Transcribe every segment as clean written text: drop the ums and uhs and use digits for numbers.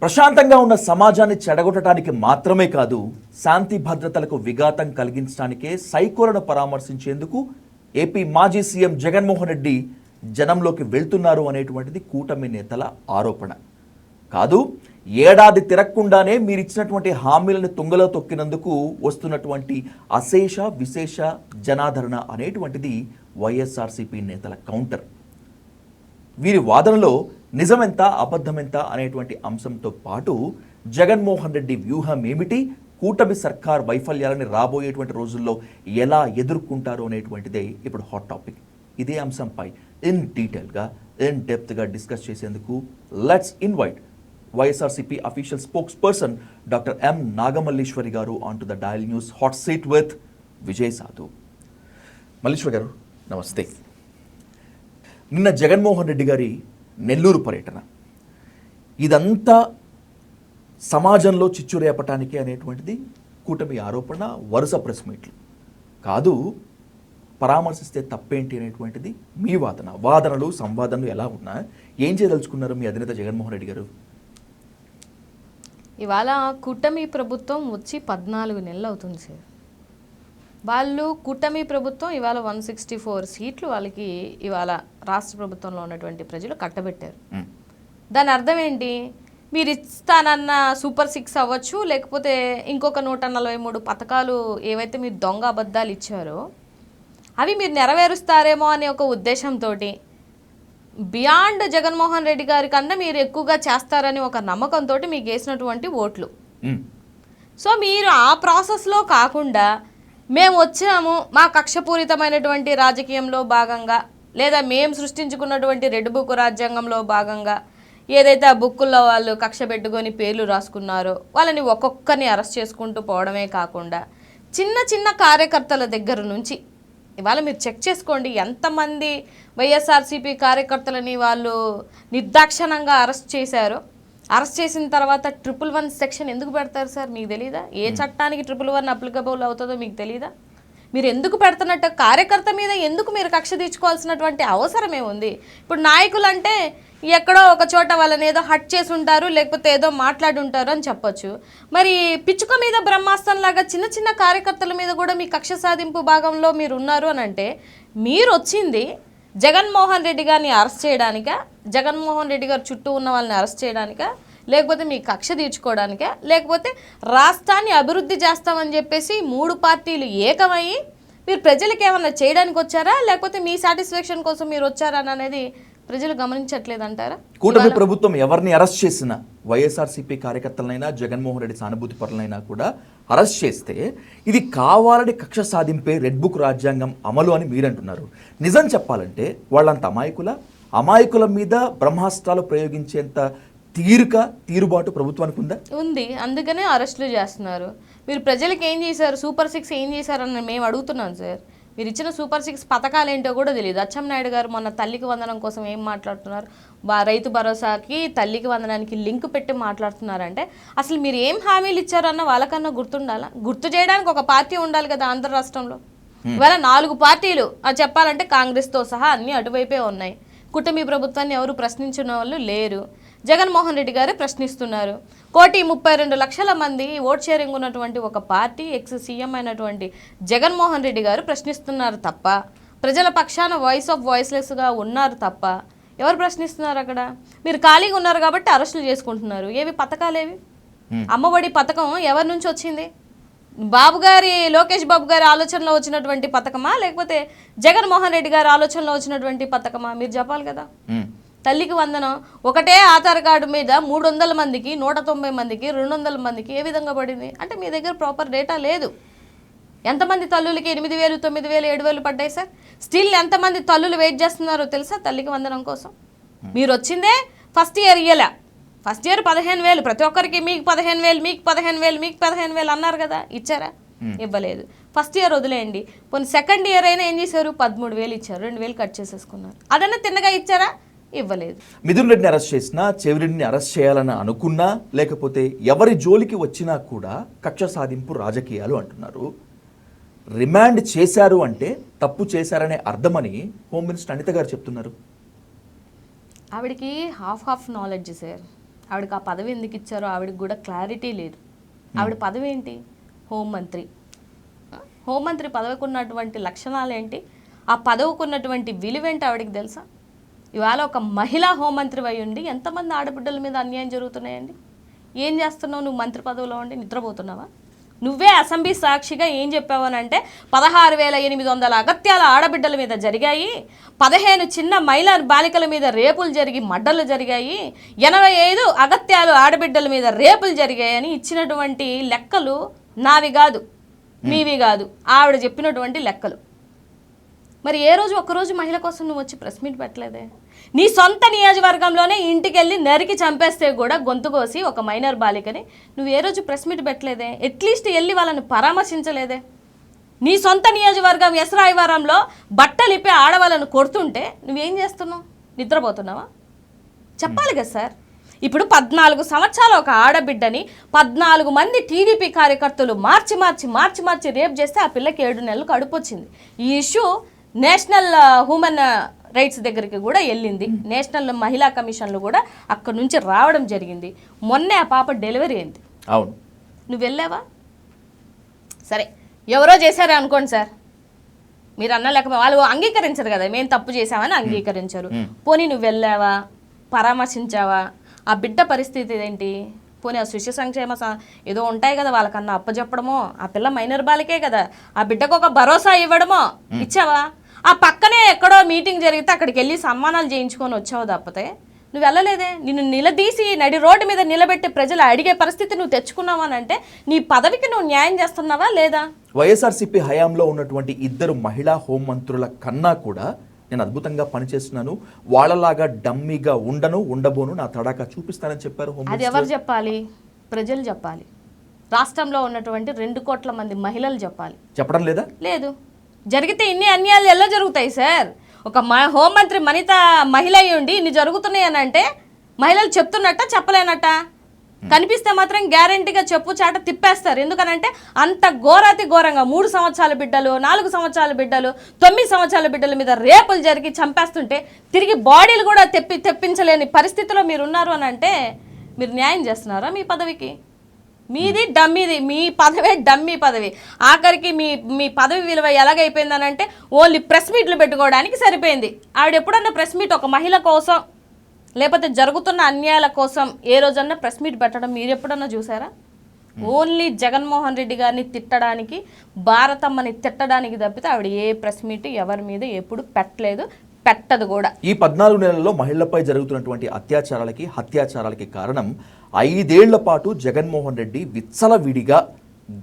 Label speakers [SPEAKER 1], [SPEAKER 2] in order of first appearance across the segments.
[SPEAKER 1] ప్రశాంతంగా ఉన్న సమాజాన్ని చెడగొట్టడానికి మాత్రమే కాదు, శాంతి భద్రతలకు విఘాతం కలిగించడానికే సైకోలను పరామర్శించేందుకు ఏపీ మాజీ సీఎం జగన్మోహన్ రెడ్డి జనంలోకి వెళ్తున్నారు అనేటువంటిది కూటమి నేతల ఆరోపణ. కాదు, ఏడాది తిరగకుండానే మీరిచ్చినటువంటి హామీలను తుంగలో తొక్కినందుకు వస్తున్నటువంటి అశేష విశేష జనాదరణ అనేటువంటిది వైఎస్ఆర్సీపీ నేతల కౌంటర్. వీరి వాదనలో నిజమెంత అబద్ధమెంత అనేటువంటి అంశంతో పాటు జగన్మోహన్ రెడ్డి వ్యూహం ఏమిటి, కూటమి సర్కార్ వైఫల్యాలని రాబోయేటువంటి రోజుల్లో ఎలా ఎదుర్కొంటారు అనేటువంటిదే ఇప్పుడు హాట్ టాపిక్. ఇదే అంశంపై ఇన్ డీటెయిల్గా ఇన్ డెప్త్గా డిస్కస్ చేసేందుకు let's invite YSRCP official spokesperson doctor M Nagamalleswari garu on to the dial news hot seat with Vijay Sadhu. Malleswari గారు నమస్తే. నిన్న జగన్మోహన్ రెడ్డి గారి నెల్లూరు పర్యటన, ఇదంతా సమాజంలో చిచ్చు రేపటానికి అనేటువంటిది కూటమి ఆరోపణ. వరుస ప్రెస్ మీట్లు కాదు, పరామర్శిస్తే తప్పేంటి అనేటువంటిది మీ వాదన. వాదనలు సంవాదనలు ఎలా ఉన్నా ఏం చేయదలుచుకున్నారు మీ అధినేత జగన్మోహన్ రెడ్డి గారు?
[SPEAKER 2] ఇవాళ కూటమి ప్రభుత్వం వచ్చి 14 నెలలు అవుతుంది సార్. వాళ్ళు కూటమి ప్రభుత్వం ఇవాళ 164 సీట్లు వాళ్ళకి ఇవాళ రాష్ట్ర ప్రభుత్వంలో ఉన్నటువంటి ప్రజలు కట్టబెట్టారు. దాని అర్థం ఏంటి? మీరు ఇస్తానన్న సూపర్ 6 అవ్వచ్చు, లేకపోతే ఇంకొక 143 పథకాలు ఏవైతే మీరు దొంగ అబద్ధాలు ఇచ్చారో అవి మీరు నెరవేరుస్తారేమో అనే ఒక ఉద్దేశంతో బియాండ్ జగన్మోహన్ రెడ్డి గారి కన్నా మీరు ఎక్కువగా చేస్తారని ఒక నమ్మకంతో మీకు వేసినటువంటి ఓట్లు. సో మీరు ఆ ప్రాసెస్లో కాకుండా మేము వచ్చాము మా కక్షపూరితమైనటువంటి రాజకీయంలో భాగంగా, లేదా మేము సృష్టించుకున్నటువంటి రెడ్ బుక్ రాజ్యాంగంలో భాగంగా ఏదైతే ఆ బుక్కుల్లో వాళ్ళు కక్ష పెట్టుకొని పేర్లు రాసుకున్నారో వాళ్ళని ఒక్కొక్కరిని అరెస్ట్ చేసుకుంటూ పోవడమే కాకుండా చిన్న చిన్న కార్యకర్తల దగ్గర నుంచి ఇవాళ మీరు చెక్ చేసుకోండి ఎంతమంది వైఎస్ఆర్సీపీ కార్యకర్తలని వాళ్ళు నిర్దాక్షణంగా అరెస్ట్ చేశారో. అరెస్ట్ చేసిన తర్వాత 111 సెక్షన్ ఎందుకు పెడతారు సార్? మీకు తెలీదా? ఏ చట్టానికి 111 అప్లికబుల్ అవుతుందో మీకు తెలీదా? మీరు ఎందుకు పెడుతున్నట్టు కార్యకర్త మీద ఎందుకు మీరు కక్ష తీర్చుకోవాల్సినటువంటి అవసరం ఏముంది? ఇప్పుడు నాయకులు అంటే ఎక్కడో ఒక చోట వాళ్ళని ఏదో హట్ చేసి ఉంటారు, లేకపోతే ఏదో మాట్లాడి ఉంటారు అని చెప్పొచ్చు. మరి పిచ్చుక మీద బ్రహ్మాస్త్రంలాగా చిన్న చిన్న కార్యకర్తల మీద కూడా మీ కక్ష సాధింపు భాగంలో మీరు ఉన్నారు అని అంటే మీరు వచ్చింది జగన్మోహన్ రెడ్డి గారిని అరెస్ట్ చేయడానికా, జగన్మోహన్ రెడ్డి గారు చుట్టూ ఉన్న వాళ్ళని అరెస్ట్ చేయడానికా, లేకపోతే మీ కక్ష తీర్చుకోవడానికా, లేకపోతే రాష్ట్రాన్ని అభివృద్ధి చేస్తామని చెప్పేసి 3 పార్టీలు ఏకమయ్యి మీరు ప్రజలకు ఏమన్నా చేయడానికి వచ్చారా, లేకపోతే మీ సాటిస్ఫాక్షన్ కోసం మీరు వచ్చారా అనేది ప్రజలు గమనించట్లేదంటారా?
[SPEAKER 1] కూటమి ప్రభుత్వం ఎవరిని అరెస్ట్ చేసినా, వైఎస్ఆర్సీపీ కార్యకర్తలనైనా జగన్మోహన్ రెడ్డి సానుభూతి పరులైనా కూడా అరెస్ట్ చేస్తే ఇది కావాలని కక్ష సాధింపే రెడ్ బుక్ రాజ్యాంగం అమలు అని మీరంటున్నారు. నిజం చెప్పాలంటే వాళ్ళంత అమాయకుల మీద బ్రహ్మాస్త్రాలు ప్రయోగించేంత తీరుబాటు ప్రభుత్వానికి ఉందా?
[SPEAKER 2] ఉంది, అందుకనే అరెస్టులు చేస్తున్నారు. మీరు ప్రజలకు ఏం చేశారు, సూపర్ 6 ఏం చేశారని మేము అడుగుతున్నాం సార్. మీరు ఇచ్చిన సూపర్ 6 పథకాలు ఏంటో కూడా తెలియదు. అచ్చెన్నాయుడు గారు మొన్న తల్లికి వందనం కోసం ఏం మాట్లాడుతున్నారు, రైతు భరోసాకి తల్లికి వందనానికి లింక్ పెట్టి మాట్లాడుతున్నారంటే అసలు మీరు ఏం హామీలు ఇచ్చారన్న వాళ్ళకన్నా గుర్తుండాలా? గుర్తు చేయడానికి ఒక పార్టీ ఉండాలి కదా ఆంధ్ర రాష్ట్రంలో. ఇవాళ 4 పార్టీలు చెప్పాలంటే కాంగ్రెస్తో సహా అన్నీ అటువైపే ఉన్నాయి. కూటమి ప్రభుత్వాన్ని ఎవరు ప్రశ్నించిన వాళ్ళు లేరు. జగన్మోహన్ రెడ్డి గారే ప్రశ్నిస్తున్నారు. 1,32,00,000 మంది ఓట్ షేరింగ్ ఉన్నటువంటి ఒక పార్టీ ఎక్స్ సీఎం అయినటువంటి జగన్మోహన్ రెడ్డి గారు ప్రశ్నిస్తున్నారు తప్ప, ప్రజల పక్షాన వాయిస్ ఆఫ్ వాయిస్లెస్గా ఉన్నారు తప్ప ఎవరు ప్రశ్నిస్తున్నారు? అక్కడ మీరు ఖాళీగా ఉన్నారు కాబట్టి అరెస్టులు చేసుకుంటున్నారు. ఏవి పథకాలేవి? అమ్మఒడి పథకం ఎవరి నుంచి వచ్చింది? లోకేష్ బాబు గారి ఆలోచనలో వచ్చినటువంటి పథకమా, లేకపోతే జగన్మోహన్ రెడ్డి గారి ఆలోచనలో వచ్చినటువంటి పథకమా? మీరు చెప్పాలి కదా. తల్లికి వందనం ఒకటే ఆధార్ కార్డు మీద 300 మందికి, 190 మందికి, 200 మందికి ఏ విధంగా పడింది అంటే మీ దగ్గర ప్రాపర్ డేటా లేదు. ఎంతమంది తల్లులకి 8,000, 9,000, 7,000 పడ్డాయి సార్? స్టిల్ ఎంతమంది తల్లులు వెయిట్ చేస్తున్నారో తెలుసా తల్లికి వందనం కోసం? మీరు వచ్చిందే ఫస్ట్ ఇయర్ ఇయ్యలే. ఫస్ట్ ఇయర్ 15,000 ప్రతి ఒక్కరికి, మీకు 15,000, మీకు 15,000, మీకు 15,000 అన్నారు కదా, ఇచ్చారా? ఇవ్వలేదు. ఫస్ట్ ఇయర్ వదిలేయండి, పోనీ సెకండ్ ఇయర్ అయినా ఏం చేశారు? 13,000 ఇచ్చారు, 2,000 కట్ చేసేసుకున్నారు. అదన్నా తిన్నగా ఇచ్చారా? ఇవ్వలేదు.
[SPEAKER 1] మిథున్ రెడ్డిని అరెస్ట్ చేసినా, చెవిరెడ్డిని అరెస్ట్ చేయాలని అనుకున్నా, లేకపోతే ఎవరి జోలికి వచ్చినా కూడా కక్ష సాధింపు రాజకీయాలు అంటున్నారు. రిమాండ్ చేశారు అంటే తప్పు చేశారనే అర్థమని హోమ్ మినిస్టర్ అనిత గారు చెప్తున్నారు.
[SPEAKER 2] ఆవిడికి హాఫ్ నాలెడ్జ్ సార్. ఆవిడకి ఆ పదవి ఎందుకు ఇచ్చారో ఆవిడకి కూడా క్లారిటీ లేదు. ఆవిడ పదవి ఏంటి? హోంమంత్రి. హోంమంత్రి పదవికి ఉన్నటువంటి లక్షణాలు ఏంటి, ఆ పదవికి ఉన్నటువంటి విలువేంటి ఆవిడకి తెలుసా? ఇవాళ ఒక మహిళా హోంమంత్రి అయి ఉండి ఎంతమంది ఆడబిడ్డల మీద అన్యాయం జరుగుతున్నాయండి? ఏం చేస్తున్నావు నువ్వు మంత్రి పదవిలో ఉండి? నిద్రపోతున్నావా? నువ్వే అసెంబ్లీ సాక్షిగా ఏం చెప్పావనంటే 16,800 అగత్యాల ఆడబిడ్డల మీద జరిగాయి, 15 చిన్న మహిళా బాలికల మీద రేపులు జరిగి మడ్డలు జరిగాయి, 85 అగత్యాలు ఆడబిడ్డల మీద రేపులు జరిగాయని ఇచ్చినటువంటి లెక్కలు నావి కాదు, మీవి కాదు, ఆవిడ చెప్పినటువంటి లెక్కలు. మరి ఏ రోజు ఒక్కరోజు మహిళ కోసం నువ్వు వచ్చి ప్రెస్ మీట్ పెట్టలేదే? నీ సొంత నియోజకవర్గంలోనే ఇంటికి వెళ్ళి నరికి చంపేస్తే కూడా గొంతు కోసి ఒక మైనర్ బాలికని నువ్వు ఏ రోజు ప్రెస్ మీట్ పెట్టలేదే? అట్లీస్ట్ వెళ్ళి వాళ్ళని పరామర్శించలేదే? నీ సొంత నియోజకవర్గం ఎస్రాయివారంలో బట్టలిప్పి ఆడవాళ్ళను కొడుతుంటే నువ్వేం చేస్తున్నావు? నిద్రపోతున్నావా? చెప్పాలి కదా సార్. ఇప్పుడు 14 సంవత్సరాల ఒక ఆడబిడ్డని 14 మంది టీడీపీ కార్యకర్తలు మార్చి రేప్ చేస్తే ఆ పిల్లకి 7 నెలలు కడుపు వచ్చింది. ఈ ఇష్యూ నేషనల్ హ్యూమన్ రైట్స్ దగ్గరికి కూడా వెళ్ళింది. నేషనల్ మహిళా కమిషన్లు కూడా అక్కడ నుంచి రావడం జరిగింది. మొన్నే ఆ పాప డెలివరీ అయింది.
[SPEAKER 1] అవును,
[SPEAKER 2] నువ్వు వెళ్ళావా? సరే, ఎవరో చేశారా అనుకోండి సార్, మీరు అన్న లేకపోతే వాళ్ళు అంగీకరించరు కదా, మేము తప్పు చేసామని అంగీకరించరు. పోనీ నువ్వు వెళ్ళావా, పరామర్శించావా? ఆ బిడ్డ పరిస్థితి ఏంటి? పోనీ ఆ శిశు సంక్షేమ ఏదో ఉంటాయి కదా, వాళ్ళకన్నా అప్పచెప్పడమో, ఆ పిల్ల మైనర్ బాలికే కదా, ఆ బిడ్డకు ఒక భరోసా ఇవ్వడమో ఇచ్చావా? ఆ పక్కనే ఎక్కడో మీటింగ్ జరిగితే అక్కడికి వెళ్ళి సన్మానాలు చేయించుకొని వచ్చావు తప్పితే నువ్వు వెళ్ళలేదే. నిన్ను నిలదీసి నడి రోడ్డు మీద నిలబెట్టి ప్రజలు అడిగే పరిస్థితి నువ్వు తెచ్చుకున్నావనంటే నీ పదవికి నువ్వు న్యాయం చేస్తున్నావా లేదా?
[SPEAKER 1] వైఎస్ఆర్సీపీ హయాంలో ఉన్నటువంటి 2 మహిళా హోంమంత్రుల కన్నా కూడా నేను అద్భుతంగా పనిచేస్తున్నాను, వాళ్ళలాగా డమ్మీగా ఉండబోను, నా తడాకా చూపిస్తానని చెప్పారు.
[SPEAKER 2] అది ఎవరు చెప్పాలి? ప్రజలు చెప్పాలి. రాష్ట్రంలో ఉన్నటువంటి 2 కోట్ల మంది మహిళలు చెప్పాలి.
[SPEAKER 1] చెప్పడం లేదా?
[SPEAKER 2] లేదు. జరిగితే ఇన్ని అన్యాయాలు ఎలా జరుగుతాయి సార్? ఒక హోంమంత్రి మహిళ అయ్యుండి ఇన్ని జరుగుతున్నాయి అని అంటే మహిళలు చెప్తున్నట్ట చెప్పలేనట్ట? కనిపిస్తే మాత్రం గ్యారంటీగా చెప్పు చాట తిప్పేస్తారు. ఎందుకనంటే అంత ఘోరాతి ఘోరంగా 3 సంవత్సరాల బిడ్డలు, 4 సంవత్సరాల బిడ్డలు, 9 సంవత్సరాల బిడ్డల మీద రేపులు జరిగి చంపేస్తుంటే తిరిగి బాడీలు కూడా తెప్పించలేని పరిస్థితిలో మీరు ఉన్నారు అని అంటే మీరు న్యాయం చేస్తున్నారా మీ పదవికి? మీది డమ్మీది, మీ పదవే డమ్మీ పదవి. ఆఖరికి మీ పదవి విలువ ఎలాగైపోయిందని అంటే ఓన్లీ ప్రెస్ మీట్లు పెట్టుకోవడానికి సరిపోయింది. ఆవిడ ఎప్పుడన్నా ప్రెస్ మీట్ ఒక మహిళ కోసం లేకపోతే జరుగుతున్న అన్యాయాల కోసం ఏ రోజన్నా ప్రెస్ మీట్ పెట్టడం మీరు ఎప్పుడన్నా చూసారా? ఓన్లీ జగన్మోహన్ రెడ్డి గారిని తిట్టడానికి, భారతమ్మని తిట్టడానికి తప్పితే ఆవిడ ఏ ప్రెస్ మీట్ ఎవరి మీద ఎప్పుడు పెట్టలేదు, పెట్టదు కూడా.
[SPEAKER 1] ఈ 14 నెలల్లో మహిళలపై జరుగుతున్నటువంటి అత్యాచారాలకి, హత్యాచారాలకి కారణం 5 ఏళ్ల పాటు జగన్మోహన్ రెడ్డి విచ్చలవిడిగా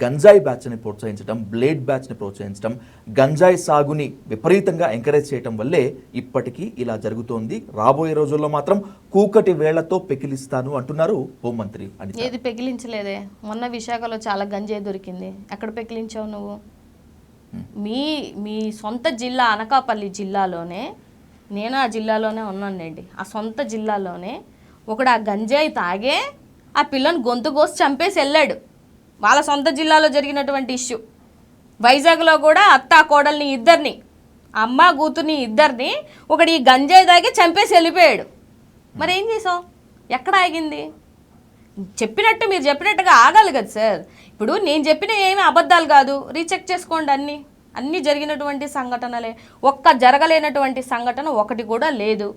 [SPEAKER 1] గంజాయి బ్యాచ్ని ప్రోత్సహించడం, బ్లేడ్ బ్యాచ్ని ప్రోత్సహించడం, గంజాయి సాగుని విపరీతంగా ఎంకరేజ్ చేయడం వల్లే ఇప్పటికీ ఇలా జరుగుతోంది. రాబోయే రోజుల్లో మాత్రం కూకటి వేళ్లతో పెకిలిస్తాను అంటున్నారు హోంమంత్రి.
[SPEAKER 2] ఏది పెకిలించలేదే? మొన్న విశాఖలో చాలా గంజాయి దొరికింది. ఎక్కడ పెకిలించావు నువ్వు? మీ సొంత జిల్లా అనకాపల్లి జిల్లాలోనే, నేను ఆ జిల్లాలోనే ఉన్నానండి, ఆ సొంత జిల్లాలోనే ఒకడు ఆ గంజాయి తాగే ఆ పిల్లని గొంతు కోసి చంపేసి వెళ్ళాడు. వాళ్ళ సొంత జిల్లాలో జరిగినటువంటి ఇష్యూ. వైజాగ్లో కూడా అత్తా కోడల్ని ఇద్దరిని, అమ్మ కూతుర్ని ఇద్దరిని ఒకటి ఈ గంజాయి తాగి చంపేసి వెళ్ళిపోయాడు. మరి ఏం చేసావు? ఎక్కడ ఆగింది? చెప్పినట్టు మీరు చెప్పినట్టుగా ఆగాలి కదా సార్. ఇప్పుడు నేను చెప్పిన ఏమీ అబద్ధాలు కాదు, రీచెక్ చేసుకోండి. అన్నీ జరిగినటువంటి సంఘటనలే, జరగలేనటువంటి సంఘటన ఒకటి కూడా లేదు.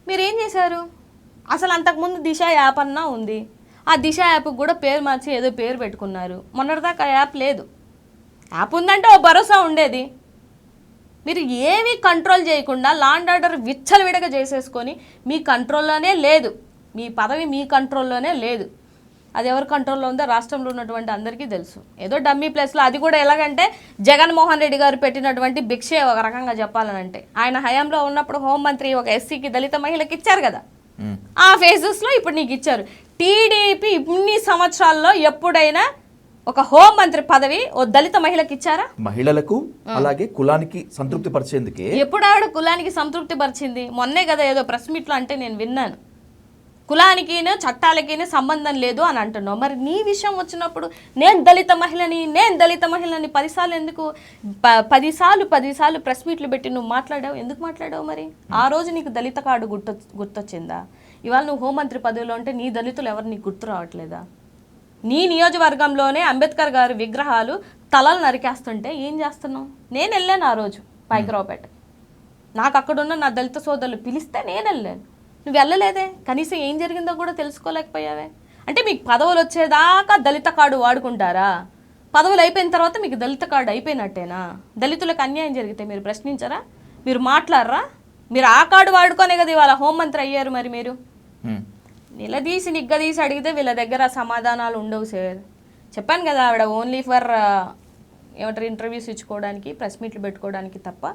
[SPEAKER 2] మీరేం చేశారు? అసలు అంతకుముందు దిశ యాప్ అన్నా ఉంది, ఆ దిశ యాప్కి కూడా పేరు మార్చి ఏదో పేరు పెట్టుకున్నారు. మొన్నటిదాకా యాప్ లేదు. యాప్ ఉందంటే ఓ భరోసా ఉండేది. మీరు ఏమీ కంట్రోల్ చేయకుండా లా అండ్ ఆర్డర్ విచ్చలవిడగా చేసేసుకొని మీ కంట్రోల్లోనే లేదు, మీ పదవి మీ కంట్రోల్లోనే లేదు. అది ఎవరి కంట్రోల్లో ఉందో రాష్ట్రంలో ఉన్నటువంటి అందరికీ తెలుసు. ఏదో డమ్మీ ప్లేస్లో, అది కూడా ఎలాగంటే జగన్మోహన్ రెడ్డి గారు పెట్టినటువంటి భిక్షే ఒక రకంగా చెప్పాలనంటే. ఆయన హయాంలో ఉన్నప్పుడు హోంమంత్రి ఒక ఎస్సీకి, దళిత మహిళకి ఇచ్చారు కదా, ఆ ఫేజెస్లో ఇప్పుడు నీకు ఇచ్చారు. టీడీపీ ఇన్ని సంవత్సరాల్లో ఎప్పుడైనా ఒక హోంమంత్రి పదవి ఓ దళిత మహిళకి ఇచ్చారా?
[SPEAKER 1] మహిళలకు అలాగే కులానికి సంతృప్తి పరిచేందుకే.
[SPEAKER 2] ఎప్పుడు ఆవిడ కులానికి సంతృప్తి పరిచింది? మొన్నే కదా ఏదో ప్రెస్ మీట్లో అంటే నేను విన్నాను. కులానికి చట్టాలకి సంబంధం లేదు అని అంటున్నావు. మరి నీ విషయం వచ్చినప్పుడు నేను దళిత మహిళని 10 సార్లు ఎందుకు 10 సార్లు ప్రెస్ మీట్లు పెట్టి నువ్వు మాట్లాడావు? ఎందుకు మాట్లాడావు? మరి ఆ రోజు నీకు దళిత కార్డు గుర్తొచ్చిందా? ఇవాళ నువ్వు హోంమంత్రి పదవిలో ఉంటే నీ దళితులు ఎవరు నీకు గుర్తు రావట్లేదా? నీ నియోజకవర్గంలోనే అంబేద్కర్ గారి విగ్రహాలు తలలు నరికేస్తుంటే ఏం చేస్తున్నావు? నేను వెళ్ళాను ఆ రోజు పైకరావుపేట. నాకు అక్కడున్న నా దళిత సోదరులు పిలిస్తే నేను వెళ్ళాను. నువ్వు వెళ్ళలేదే. కనీసం ఏం జరిగిందో కూడా తెలుసుకోలేకపోయావే. అంటే మీకు పదవులు వచ్చేదాకా దళిత కార్డు వాడుకుంటారా? పదవులు అయిపోయిన తర్వాత మీకు దళిత కార్డు అయిపోయినట్టేనా? దళితులకు అన్యాయం జరిగితే మీరు ప్రశ్నించరా? మీరు మాట్లాడరా? మీరు ఆ కార్డు వాడుకోనే కదా ఇవాళ హోంమంత్రి అయ్యారు. మరి మీరు నిలదీసి నిగ్గదీసి అడిగితే వీళ్ళ దగ్గర సమాధానాలు ఉండవు సార్. చెప్పాను కదా, ఆవిడ ఓన్లీ ఫర్ ఏమంటారు ఇంటర్వ్యూస్ ఇచ్చుకోవడానికి, ప్రెస్ మీట్లు పెట్టుకోవడానికి తప్ప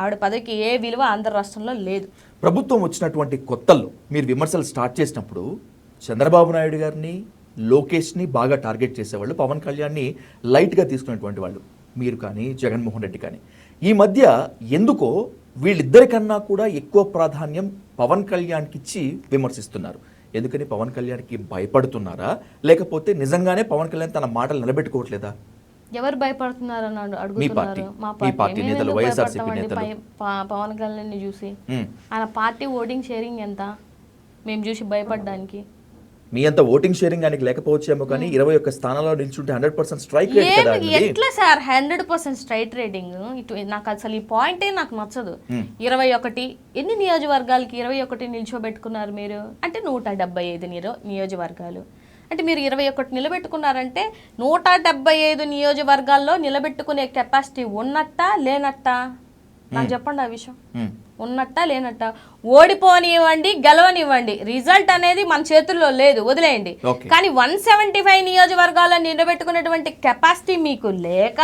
[SPEAKER 2] ఆవిడ పదవికి ఏ విలువ ఆంధ్ర రాష్ట్రంలో లేదు.
[SPEAKER 1] ప్రభుత్వం వచ్చినటువంటి కొత్తల్లో మీరు విమర్శలు స్టార్ట్ చేసినప్పుడు చంద్రబాబు నాయుడు గారిని, లోకేష్ని బాగా టార్గెట్ చేసేవాళ్ళు, పవన్ కళ్యాణ్ని లైట్గా తీసుకునేటువంటి వాళ్ళు మీరు కానీ, జగన్మోహన్ రెడ్డి కానీ. ఈ మధ్య ఎందుకో వీళ్ళిద్దరికన్నా కూడా ఎక్కువ ప్రాధాన్యం పవన్ కళ్యాణ్కి ఇచ్చి విమర్శిస్తున్నారు. ఎందుకని? పవన్ కళ్యాణ్కి భయపడుతున్నారా, లేకపోతే నిజంగానే పవన్ కళ్యాణ్ తన మాటలు నిలబెట్టుకోవట్లేదా?
[SPEAKER 2] ఎవరు భయపడుతున్నారని అడుగుతున్నారు. మా
[SPEAKER 1] పార్టీ నేతలు, వైఎస్ఆర్సీపీ నేతలు.
[SPEAKER 2] పవన్ కళ్యాణ్ చూసి ఆయన పార్టీ ఓటింగ్ షేరింగ్ ఎంత మేము చూసి భయపడడానికి?
[SPEAKER 1] మీ అంత ఓటింగ్ షేరింగ్ ఆయనకి లేకపోవచ్చేమో, కానీ 21 స్థానాల్లో నిల్చుంటే 100% స్ట్రైక్ రేట్ కదా.
[SPEAKER 2] ఎట్లా సార్ 100% స్ట్రైట్ రేటింగ్? ఇటు నాకు అసలు ఈ పాయింటే నాకు నచ్చదు. 21 ఎన్ని నియోజకవర్గాలకి 21 నిల్చోబెట్టుకున్నారు మీరు? అంటే 175 నియోజకవర్గాలు. అంటే మీరు 21 నిలబెట్టుకున్నారంటే 175 నియోజకవర్గాల్లో నిలబెట్టుకునే కెపాసిటీ ఉన్నట్టా లేనట్టా? నాకు చెప్పండి ఆ విషయం. ఉన్నట్టా లేనట్టా? ఓడిపోనివ్వండి, గెలవనివ్వండి, రిజల్ట్ అనేది మన చేతుల్లో లేదు, వదిలేయండి. కానీ 175 నియోజకవర్గాల్లో నిలబెట్టుకునేటువంటి కెపాసిటీ మీకు లేక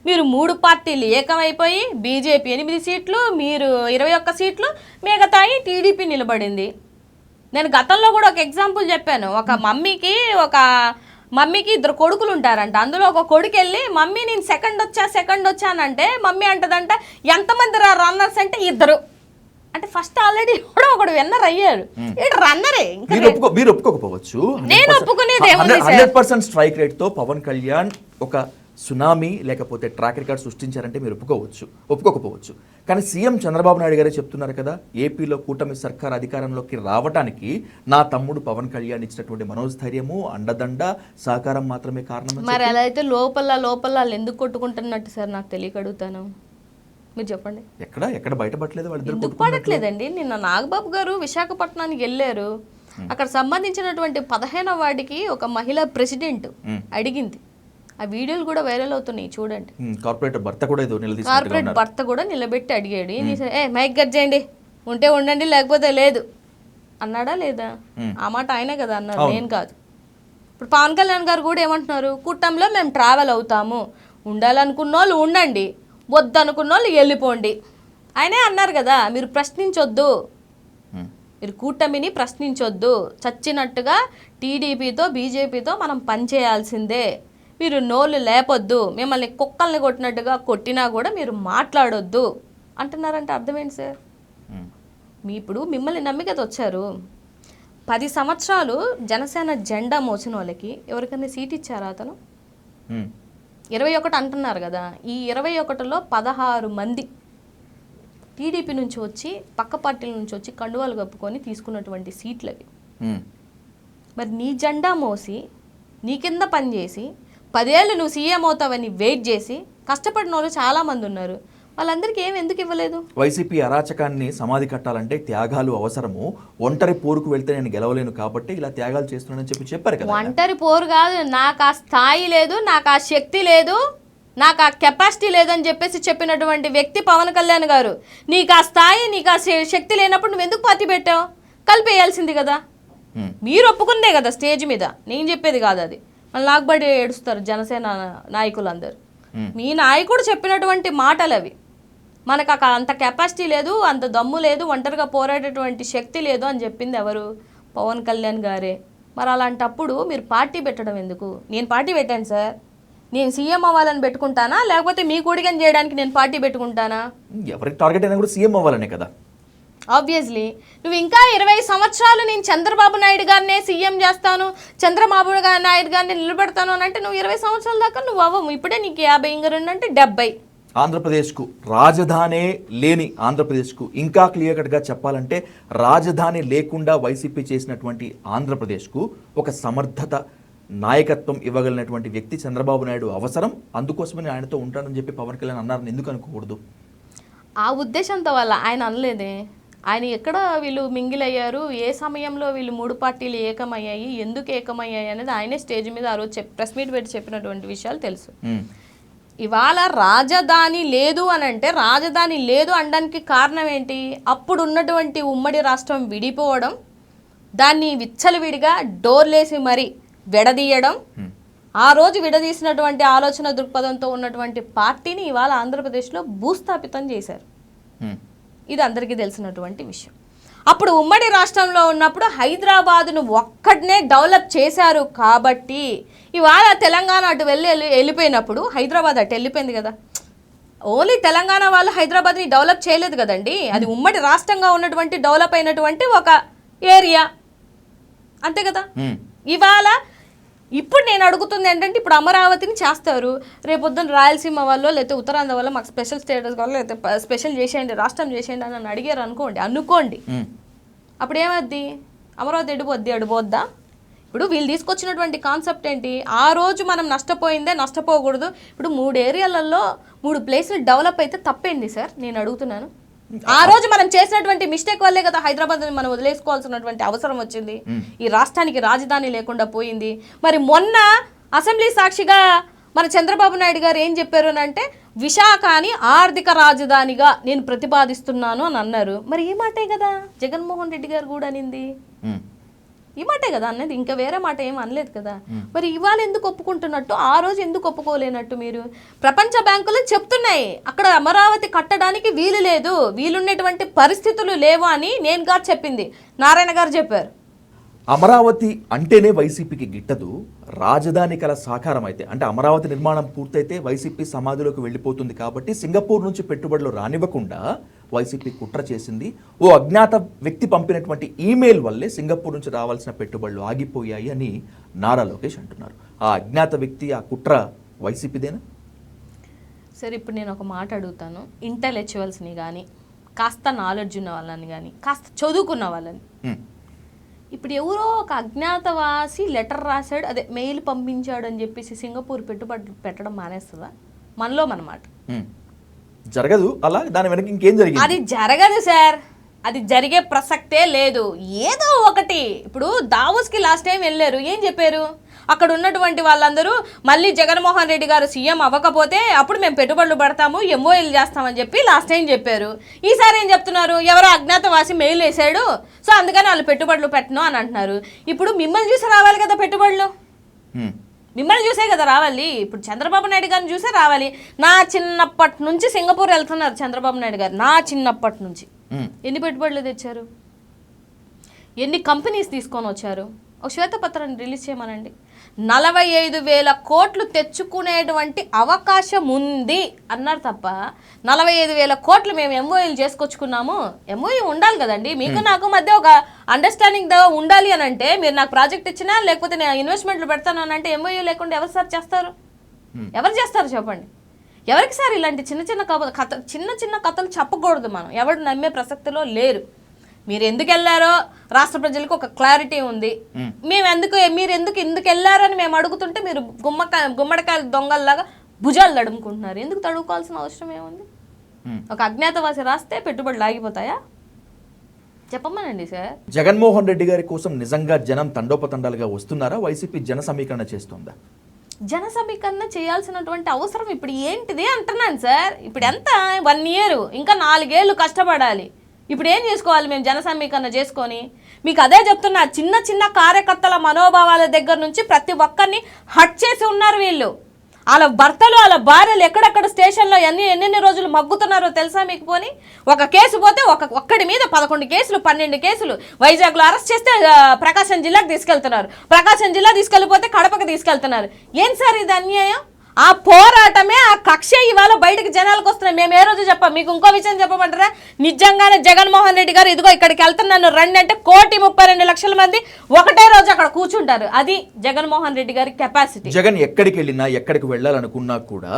[SPEAKER 2] మీరు 3 పార్టీలు ఏకమైపోయి బీజేపీ 8 సీట్లు, మీరు 21 సీట్లు, మిగతాయి టీడీపీ నిలబడింది. నేను గతంలో కూడా ఒక ఎగ్జాంపుల్ చెప్పాను. ఒక మమ్మీకి 2 కొడుకులు ఉంటారంట. అందులో ఒక కొడుకు వెళ్ళి మమ్మీ నేను సెకండ్ వచ్చానంటే మమ్మీ అంటదంట ఎంతమంది రన్నర్స్ అంటే 2. అంటే ఫస్ట్ ఆల్రెడీ ఒకడు విన్నర్ అయ్యాడు, రన్నరే.
[SPEAKER 1] మీరు ఒప్పుకోకపోవచ్చు,
[SPEAKER 2] నేను ఒప్పుకునేది
[SPEAKER 1] 100% స్ట్రైక్ రేట్ తో పవన్ కళ్యాణ్ ఒక సునామీ లేకపోతే ట్రాక్ రికార్డ్ సృష్టించారంటే మీరు ఒప్పుకోకపోవచ్చు. కానీ సీఎం చంద్రబాబు నాయుడు గారే చెప్తున్నారు కదా, ఏపీలో కూటమి సర్కార్ అధికారంలోకి రావడానికి నా తమ్ముడు పవన్ కళ్యాణ్ ఇచ్చినటువంటి మనోస్థైర్యము, అండదండ, సహకారం మాత్రమే కారణం.
[SPEAKER 2] మరి అలా అయితే లోపల వాళ్ళు ఎందుకు కొట్టుకుంటున్నట్టు సార్ నాకు తెలియక అడుగుతాను. మీరు చెప్పండి.
[SPEAKER 1] ఎక్కడ బయటపడలేదు వాళ్ళు
[SPEAKER 2] ఎందుకు పడట్లేదండి? నిన్న నాగబాబు గారు విశాఖపట్నానికి వెళ్ళారు. అక్కడ సంబంధించినటువంటి 15వ వార్డుకి ఒక మహిళా ప్రెసిడెంట్ అడిగింది. ఆ వీడియోలు కూడా వైరల్ అవుతున్నాయి, చూడండి.
[SPEAKER 1] కార్పొరేట్ భర్త కూడా నిలబెట్టి అడిగాడు,
[SPEAKER 2] మైక్ కట్ చేయండి, ఉంటే ఉండండి లేకపోతే లేదు అన్నాడా లేదా? ఆ మాట ఆయనే కదా అన్నారు, నేను కాదు. ఇప్పుడు పవన్ కళ్యాణ్ గారు కూడా ఏమంటున్నారు, కూటమిలో మేము ట్రావెల్ అవుతాము, ఉండాలనుకున్న వాళ్ళు ఉండండి, వద్దనుకున్న వాళ్ళు వెళ్ళిపోండి. ఆయనే అన్నారు కదా, మీరు ప్రశ్నించొద్దు, మీరు కూటమిని ప్రశ్నించొద్దు, చచ్చినట్టుగా టీడీపీతో బీజేపీతో మనం పనిచేయాల్సిందే, మీరు నోళ్ళు లేపొద్దు, మిమ్మల్ని కుక్కల్ని కొట్టినట్టుగా కొట్టినా కూడా మీరు మాట్లాడొద్దు అంటున్నారంటే అర్థమేంటి సార్? ఇప్పుడు మిమ్మల్ని నమ్మి కదా వచ్చారు. 10 సంవత్సరాలు జనసేన జెండా మోసిన వాళ్ళకి ఎవరికైనా సీట్ ఇచ్చారా? అతను 21 అంటున్నారు కదా, ఈ 21లో 16 మంది టీడీపీ నుంచి వచ్చి, పక్క పార్టీల నుంచి వచ్చి కండువాలు కప్పుకొని తీసుకున్నటువంటి సీట్లు అవి. మరి నీ జెండా మోసి నీ కింద పనిచేసి 10 ఏళ్ళు నువ్వు సీఎం అవుతావని వెయిట్ చేసి కష్టపడిన వాళ్ళు చాలామంది ఉన్నారు. వాళ్ళందరికీ ఎందుకు ఇవ్వలేదు?
[SPEAKER 1] వైసీపీ అరాచకాన్ని సమాధి కట్టాలంటే త్యాగాలు అవసరము, ఒంటరి పోరుకు వెళ్తే నేను గెలవలేను కాబట్టి ఇలా త్యాగాలు చేస్తున్నానని చెప్పారు కదా.
[SPEAKER 2] ఒంటరి పోరు కాదు, నాకు ఆ స్థాయి లేదు, నాకు ఆ శక్తి లేదు, నాకు ఆ కెపాసిటీ లేదని చెప్పినటువంటి వ్యక్తి పవన్ కళ్యాణ్ గారు. నీకు ఆ స్థాయి, నీకు ఆ శక్తి లేనప్పుడు నువ్వు ఎందుకు పార్టీ పెట్టావు? కలిపేయాల్సింది కదా. మీరు ఒప్పుకుందే కదా స్టేజ్ మీద, నేను చెప్పేది కాదు అది. మళ్ళీ నాకుబడి ఏడుస్తారు జనసేన నాయకులందరూ. మీ నాయకుడు చెప్పినటువంటి మాటలు అవి. మనకు అంత కెపాసిటీ లేదు, అంత దమ్ము లేదు, ఒంటరిగా పోరాడేటువంటి శక్తి లేదు అని చెప్పింది ఎవరు? పవన్ కళ్యాణ్ గారే. మరి అలాంటప్పుడు మీరు పార్టీ పెట్టడం ఎందుకు? నేను పార్టీ పెట్టాను సార్, నేను సీఎం అవ్వాలని పెట్టుకుంటానా, లేకపోతే మీ కూడికని చేయడానికి నేను పార్టీ పెట్టుకుంటానా?
[SPEAKER 1] ఎవరికి టార్గెట్ అయినా కూడా సీఎం అవ్వాలనే కదా.
[SPEAKER 2] ఆబ్వియస్లీ నువ్వు ఇంకా 20 సంవత్సరాలు నేను చంద్రబాబు నాయుడు గారినే సీఎం చేస్తాను, చంద్రబాబు నాయుడు గారిని నిలబెడతాను అని అంటే నువ్వు 20 సంవత్సరాల దాకా నువ్వు అవ్వము. ఇప్పుడే నీకు 50 ఇంకా 2 అంటే 70.
[SPEAKER 1] ఆంధ్రప్రదేశ్కు రాజధానే లేని ఆంధ్రప్రదేశ్కు ఇంకా క్లియర్ కట్గా చెప్పాలంటే రాజధాని లేకుండా వైసీపీ చేసినటువంటి ఆంధ్రప్రదేశ్కు ఒక సమర్థత నాయకత్వం ఇవ్వగలిగినటువంటి వ్యక్తి చంద్రబాబు నాయుడు అవసరం. అందుకోసమని ఆయనతో ఉంటానని చెప్పి పవన్ కళ్యాణ్ అన్నారని ఎందుకు అనుకోకూడదు?
[SPEAKER 2] ఆ ఉద్దేశంతో వల్ల ఆయన అనలేదే. ఆయన ఎక్కడ వీళ్ళు మింగిల్ అయ్యారు, ఏ సమయంలో వీళ్ళు 3 పార్టీలు ఏకమయ్యాయి, ఎందుకు ఏకమయ్యాయి అనేది ఆయనే స్టేజ్ మీద ఆ రోజు ప్రెస్ మీట్ పెట్టి చెప్పినటువంటి విషయాలు తెలుసు. ఇవాళ రాజధాని లేదు అని అంటే రాజధాని లేదు అనడానికి కారణం ఏంటి? అప్పుడు ఉన్నటువంటి ఉమ్మడి రాష్ట్రం విడిపోవడం, దాన్ని విచ్చలవిడిగా డోర్లేసి మరి విడదీయడం, ఆ రోజు విడదీసినటువంటి ఆలోచన దృక్పథంతో ఉన్నటువంటి పార్టీని ఇవాళ ఆంధ్రప్రదేశ్లో భూస్థాపితం చేశారు. ఇది అందరికీ తెలిసినటువంటి విషయం. అప్పుడు ఉమ్మడి రాష్ట్రంలో ఉన్నప్పుడు హైదరాబాదును ఒక్కడనే డెవలప్ చేశారు కాబట్టి ఇవాళ తెలంగాణ అటు వెళ్ళిపోయినప్పుడు హైదరాబాద్ అటు వెళ్ళిపోయింది కదా. ఓన్లీ తెలంగాణ వాళ్ళు హైదరాబాద్ని డెవలప్ చేయలేదు కదండి, అది ఉమ్మడి రాష్ట్రంగా ఉన్నటువంటి డెవలప్ అయినటువంటి ఒక ఏరియా, అంతే కదా. ఇవాళ ఇప్పుడు నేను అడుగుతుంది ఏంటంటే ఇప్పుడు అమరావతిని చేస్తారు, రేపొద్దున రాయలసీమ వాళ్ళు లేకపోతే ఉత్తరాంధ్ర వల్ల మాకు స్పెషల్ స్టేటస్ కావాలి లేకపోతే స్పెషల్ చేసేయండి, రాష్ట్రం చేసేయండి అని నన్ను అడిగారు అనుకోండి, అప్పుడు ఏమద్ది? అమరావతి అడిపోద్దా? ఇప్పుడు వీళ్ళు తీసుకొచ్చినటువంటి కాన్సెప్ట్ ఏంటి? ఆ రోజు మనం నష్టపోయిందే నష్టపోకూడదు. ఇప్పుడు 3 ఏరియాలలో 3 ప్లేసులు డెవలప్ అయితే తప్పేంది సార్? నేను అడుగుతున్నాను. ఆ రోజు మనం చేసినటువంటి మిస్టేక్ వల్లే కదా హైదరాబాద్ మనం వదిలేసుకోవాల్సినటువంటి అవసరం వచ్చింది, ఈ రాష్ట్రానికి రాజధాని లేకుండా పోయింది. మరి మొన్న అసెంబ్లీ సాక్షిగా మన చంద్రబాబు నాయుడు గారు ఏం చెప్పారు అని అంటే విశాఖని ఆర్థిక రాజధానిగా నేను ప్రతిపాదిస్తున్నాను అని అన్నారు. మరి ఈ మాటే కదా జగన్మోహన్ రెడ్డి గారు కూడా అనింది, ఈ మాటే కదా అన్నది, ఇంకా వేరే మాట ఏం అనలేదు కదా. మరి ఇవాళ ఎందుకు ఒప్పుకుంటున్నట్టు, ఆ రోజు ఎందుకు ఒప్పుకోలేనట్టు? మీరు ప్రపంచ బ్యాంకులు చెప్తున్నాయి అక్కడ అమరావతి కట్టడానికి వీలు లేదు, వీలున్నటువంటి పరిస్థితులు లేవు అని నేను గారు చెప్పింది, నారాయణ గారు చెప్పారు.
[SPEAKER 1] అమరావతి అంటేనే వైసీపీకి గిట్టదు, రాజధాని కల సాకారం అయితే అంటే అమరావతి నిర్మాణం పూర్తయితే వైసీపీ సమాధిలోకి వెళ్ళిపోతుంది కాబట్టి సింగపూర్ నుంచి పెట్టుబడులు రానివ్వకుండా వైసీపీ కుట్ర చేసింది. ఓ అజ్ఞాత వ్యక్తి పంపినటువంటి ఈమెయిల్ వల్లే సింగపూర్ నుంచి రావాల్సిన పెట్టుబడులు ఆగిపోయాయి అని నారా లోకేష్ అంటున్నారు. ఆ అజ్ఞాత వ్యక్తి, ఆ కుట్ర వైసీపీదేనా?
[SPEAKER 2] సరే, ఇప్పుడు నేను ఒక మాట అడుగుతాను. ఇంటలెక్చువల్స్ని కానీ, కాస్త నాలెడ్జ్ ఉన్న వాళ్ళని కానీ, కాస్త చదువుకున్న వాళ్ళని, ఇప్పుడు ఎవరో ఒక అజ్ఞాతవాసి లెటర్ రాశాడు, అదే మెయిల్ పంపించాడు అని చెప్పేసి సింగపూర్ పెట్టుబడులు పెట్టడం మానేస్తుందా? మనలో మనమాట
[SPEAKER 1] జరగదు. అలా దాని వెనక ఇంకేం జరిగింది?
[SPEAKER 2] అది జరగదు సార్, అది జరిగే ప్రసక్తే లేదు. ఏదో ఒకటి, ఇప్పుడు దావోస్కి లాస్ట్ టైం వెళ్ళారు, ఏం చెప్పారు? అక్కడ ఉన్నటువంటి వాళ్ళందరూ మళ్ళీ జగన్మోహన్ రెడ్డి గారు సీఎం అవ్వకపోతే అప్పుడు మేము పెట్టుబడులు పెడతాము, ఎంఓఎల్ చేస్తామని చెప్పి లాస్ట్ టైం చెప్పారు. ఈసారి ఏం చెప్తున్నారు? ఎవరో అజ్ఞాతవాసి మెయిల్ వేసాడు, సో అందుకని వాళ్ళు పెట్టుబడులు పెట్టను అని అంటున్నారు. ఇప్పుడు మిమ్మల్ని చూసి రావాలి కదా పెట్టుబడులు, మిమ్మల్ని చూసే కదా రావాలి. ఇప్పుడు చంద్రబాబు నాయుడు గారిని చూసే రావాలి. నా చిన్నప్పటి నుంచి సింగపూర్ వెళ్తున్నారు చంద్రబాబు నాయుడు గారు, నా చిన్నప్పటి నుంచి. ఎన్ని పెట్టుబడులు తెచ్చారు? ఎన్ని కంపెనీస్ తీసుకొని వచ్చారు? ఒక శ్వేతపత్రాన్ని రిలీజ్ చేయమనండి. 45,000 కోట్లు తెచ్చుకునేటువంటి అవకాశం ఉంది అన్నారు తప్ప 45,000 కోట్లు మేము ఎంఓఏలు చేసుకొచ్చుకున్నాము. ఎంఓఏ ఉండాలి కదండి, మీకు నాకు మధ్య ఒక అండర్స్టాండింగ్ ఉండాలి అని అంటే, మీరు నాకు ప్రాజెక్ట్ ఇచ్చినా లేకపోతే నేను ఇన్వెస్ట్మెంట్లు పెడతాను అని అంటే ఎంఓఏ లేకుండా ఎవరు సార్ చేస్తారు? ఎవరు చేస్తారు చెప్పండి? ఎవరికి సార్ ఇలాంటి చిన్న చిన్న కథలు చెప్పకూడదు. మనం ఎవరు నమ్మే ప్రసక్తిలో లేరు. మీరు ఎందుకు వెళ్ళారో రాష్ట్ర ప్రజలకు ఒక క్లారిటీ ఉంది. మీరు ఎందుకు వెళ్ళారని మేము అడుగుతుంటే మీరు గుమ్మడికాయల దొంగల్లాగా భుజాలు తడుముకుంటున్నారు. ఎందుకు తడుముకోవాల్సిన అవసరం ఏముంది? ఒక అజ్ఞాతవాసి రాస్తే పెట్టుబడులు ఆగిపోతాయా? చెప్పమనండి సార్.
[SPEAKER 1] జగన్మోహన్ రెడ్డి గారి కోసం నిజంగా జనం తండోపతండాలుగా వస్తున్నారా? వైసీపీ జన సమీకరణ చేస్తుందా?
[SPEAKER 2] జన సమీకరణ చేయాల్సినటువంటి అవసరం ఇప్పుడు ఏంటిది అంటున్నాను సార్. ఇప్పుడు ఎంత 1 year, ఇంకా 4 ఏళ్ళు కష్టపడాలి. ఇప్పుడు ఏం చేసుకోవాలి మేము జన సమీకరణ చేసుకొని? మీకు అదే చెప్తున్నా, చిన్న చిన్న కార్యకర్తల మనోభావాల దగ్గర నుంచి ప్రతి ఒక్కరిని హట్ చేసి ఉన్నారు వీళ్ళు. వాళ్ళ భర్తలు వాళ్ళ భార్యలు ఎక్కడెక్కడ స్టేషన్లో ఎన్ని రోజులు మగ్గుతున్నారో తెలుసా మీకు? పోని ఒక కేసు పోతే ఒక్కడి మీద 11 కేసులు 12 కేసులు. వైజాగ్లో అరెస్ట్ చేస్తే ప్రకాశం జిల్లాకు తీసుకెళ్తున్నారు, ప్రకాశం జిల్లా తీసుకెళ్ళిపోతే కడపకు తీసుకెళ్తున్నారు. ఏం సార్ ఇది అన్యాయం? ఆ పోరాటమే ఆ కక్ష ఇవాళ బయటకు జనాలకు వస్తున్నాయి. మేము ఏ రోజు చెప్పాం. మీకు ఇంకో విషయం చెప్పమంటారా? నిజంగానే జగన్మోహన్ రెడ్డి గారు ఇదిగో ఇక్కడికి వెళ్తున్నాను రండి అంటే 1,32,00,000 మంది ఒకటే రోజు అక్కడ కూర్చుంటారు. అది జగన్మోహన్ రెడ్డి గారి కెపాసిటీ.
[SPEAKER 1] జగన్ ఎక్కడికి వెళ్ళినా ఎక్కడికి వెళ్ళాలనుకున్నా కూడా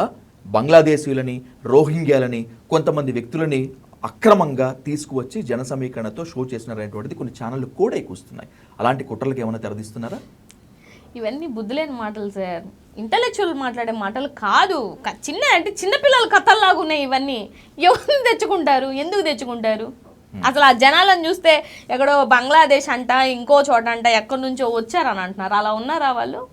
[SPEAKER 1] బంగ్లాదేశీయులని, రోహింగ్యాలని, కొంతమంది వ్యక్తులని అక్రమంగా తీసుకువచ్చి జన సమీకరణతో షో చేసినారనేటువంటిది కొన్ని ఛానళ్ళు కూడా ఎక్కువస్తున్నాయి. అలాంటి కుట్రలకు ఏమైనా తెరదీస్తున్నారా?
[SPEAKER 2] ఇవన్నీ బుద్ధులేని మాటలు సార్, ఇంటలెక్చువల్ మాట్లాడే మాటలు కాదు. చిన్నపిల్లల కథల్లాగా ఉన్నాయి ఇవన్నీ. ఎవరిని తెచ్చుకుంటారు? ఎందుకు తెచ్చుకుంటారు? అసలు ఆ జనాలను చూస్తే ఎక్కడో బంగ్లాదేశ్ అంట, ఇంకో చోట అంట, ఎక్కడి నుంచో వచ్చారని అంటున్నారు. అలా ఉన్నారా వాళ్ళు?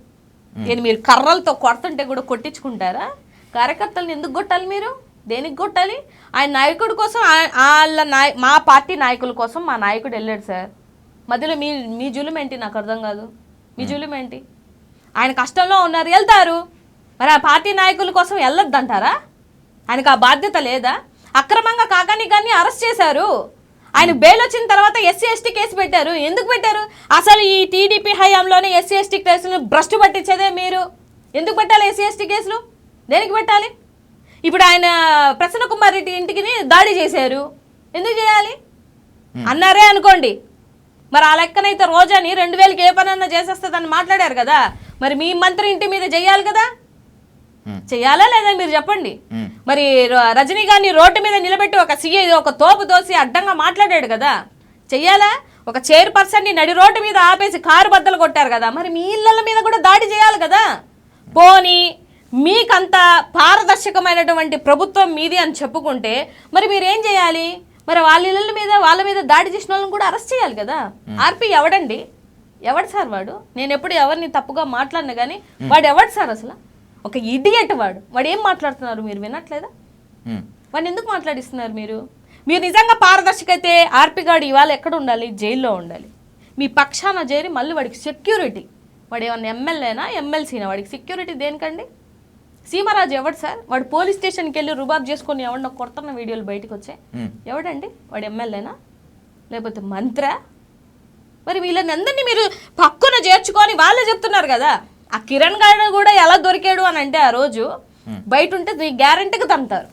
[SPEAKER 2] నేను మీరు కర్రలతో కొడుతుంటే కూడా కొట్టించుకుంటారా? కార్యకర్తలను ఎందుకు కొట్టాలి మీరు? దేనికి కొట్టాలి? ఆయన నాయకుడి కోసం, మా పార్టీ నాయకుల కోసం మా నాయకుడు వెళ్ళాడు సార్. మధ్యలో మీ జులుం ఏంటి? నాకు అర్థం కాదు. మీ జులుం ఏంటి? ఆయన కష్టంలో ఉన్నారు, వెళ్తారు. మరి ఆ పార్టీ నాయకుల కోసం వెళ్ళొద్దంటారా? ఆయనకు ఆ బాధ్యత లేదా? అక్రమంగా కాకాని కానీ అరెస్ట్ చేశారు. ఆయన బెయిల్ వచ్చిన తర్వాత ఎస్సీ ఎస్టీ కేసు పెట్టారు. ఎందుకు పెట్టారు? అసలు ఈ టీడీపీ హయాంలోనే ఎస్సీ ఎస్టీ కేసులు భ్రష్టు పట్టించేదే మీరు. ఎందుకు పెట్టాలి ఎస్సీ ఎస్టీ కేసులు? దేనికి పెట్టాలి? ఇప్పుడు ఆయన ప్రసన్న కుమార్ రెడ్డి ఇంటికి దాడి చేశారు. ఎందుకు చేయాలి అన్నారే అనుకోండి. మరి ఆ లెక్కనైతే రోజాని 2000కి ఏ పనన్నా చేసేస్తుందని మాట్లాడారు కదా. మరి మీ మంత్రి ఇంటి మీద చెయ్యాలి కదా. చెయ్యాలా లేదా మీరు చెప్పండి. మరి రజనీ గారిని రోడ్డు మీద నిలబెట్టి ఒక సీఏ ఒక తోపు దోసి అడ్డంగా మాట్లాడాడు కదా. చెయ్యాలా? ఒక చైర్పర్సన్ని నడి రోడ్డు మీద ఆపేసి కారు బద్దలు కొట్టారు కదా. మరి మీ ఇళ్ళ మీద కూడా దాడి చేయాలి కదా. పోనీ మీకంత పారదర్శకమైనటువంటి ప్రభుత్వం మీది అని చెప్పుకుంటే మరి మీరేం చేయాలి? మరి వాళ్ళ మీద దాడి చేసిన వాళ్ళని కూడా అరెస్ట్ చేయాలి కదా. ఆర్పి ఎవడండి? ఎవడు సార్ వాడు? నేను ఎప్పుడు ఎవరిని తప్పుగా మాట్లాడినా కానీ వాడు ఎవడు సార్? అసలు ఒక ఇడియట్ వాడు ఏం మాట్లాడుతున్నారు మీరు వినట్లేదా? వాడిని ఎందుకు మాట్లాడిస్తున్నారు మీరు? మీరు నిజంగా పారదర్శకైతే ఆర్పి గాడు ఇవాళ ఎక్కడ ఉండాలి? జైల్లో ఉండాలి. మీ పక్షాన చేరి మళ్ళీ వాడికి సెక్యూరిటీ. వాడు ఏమన్నా ఎమ్మెల్యేనా ఎమ్మెల్సీనా? వాడికి సెక్యూరిటీ దేనికండి? సీమరాజు ఎవడు సార్? వాడు పోలీస్ స్టేషన్కి వెళ్ళి రుబాబ్ చేసుకొని ఎవడన్నా కొడుతున్న వీడియోలు బయటకు వచ్చాయి. ఎవడండి వాడు? ఎమ్మెల్యేనా లేకపోతే మంత్రా? మరి వీళ్ళని అందరినీ మీరు పక్కన చేర్చుకొని వాళ్ళే చెప్తున్నారు కదా. ఆ కిరణ్ గారు కూడా ఎలా దొరికాడు అని అంటే ఆ రోజు బయట ఉంటే నీ గ్యారెంటీగా తంతారు.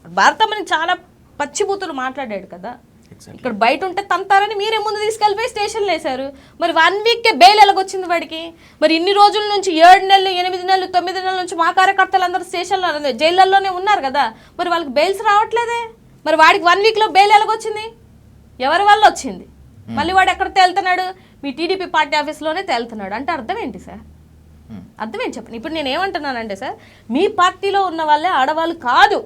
[SPEAKER 2] భారతమ్మని చాలా పచ్చిబూతులు మాట్లాడాడు కదా. ఇక్కడ బయట ఉంటే తంతారని మీరే ముందు తీసుకెళ్ళిపోయి స్టేషన్లో వేశారు. మరి 1 వీక్కే బెయిల్ ఎలాగొచ్చింది వాడికి? మరి ఇన్ని రోజుల నుంచి 7 నెలలు 8 నెలలు 9 నెలల నుంచి మా కార్యకర్తలు అందరూ స్టేషన్లో జైళ్ళల్లోనే ఉన్నారు కదా. మరి వాళ్ళకి బెయిల్స్ రావట్లేదే. మరి వాడికి 1 వీక్లో బెయిల్ ఎలాగొచ్చింది? ఎవరి వల్ల వచ్చింది? మళ్ళీ వాడు ఎక్కడ తేలుతున్నాడు? మీ టీడీపీ పార్టీ ఆఫీస్లోనే తేలుతున్నాడు. అంటే అర్థం ఏంటి సార్? అర్థం ఏంటి చెప్పండి. ఇప్పుడు నేను ఏమంటున్నానంటే సార్, మీ పార్టీలో ఉన్న వాళ్ళే ఆడవాళ్ళు కాదు,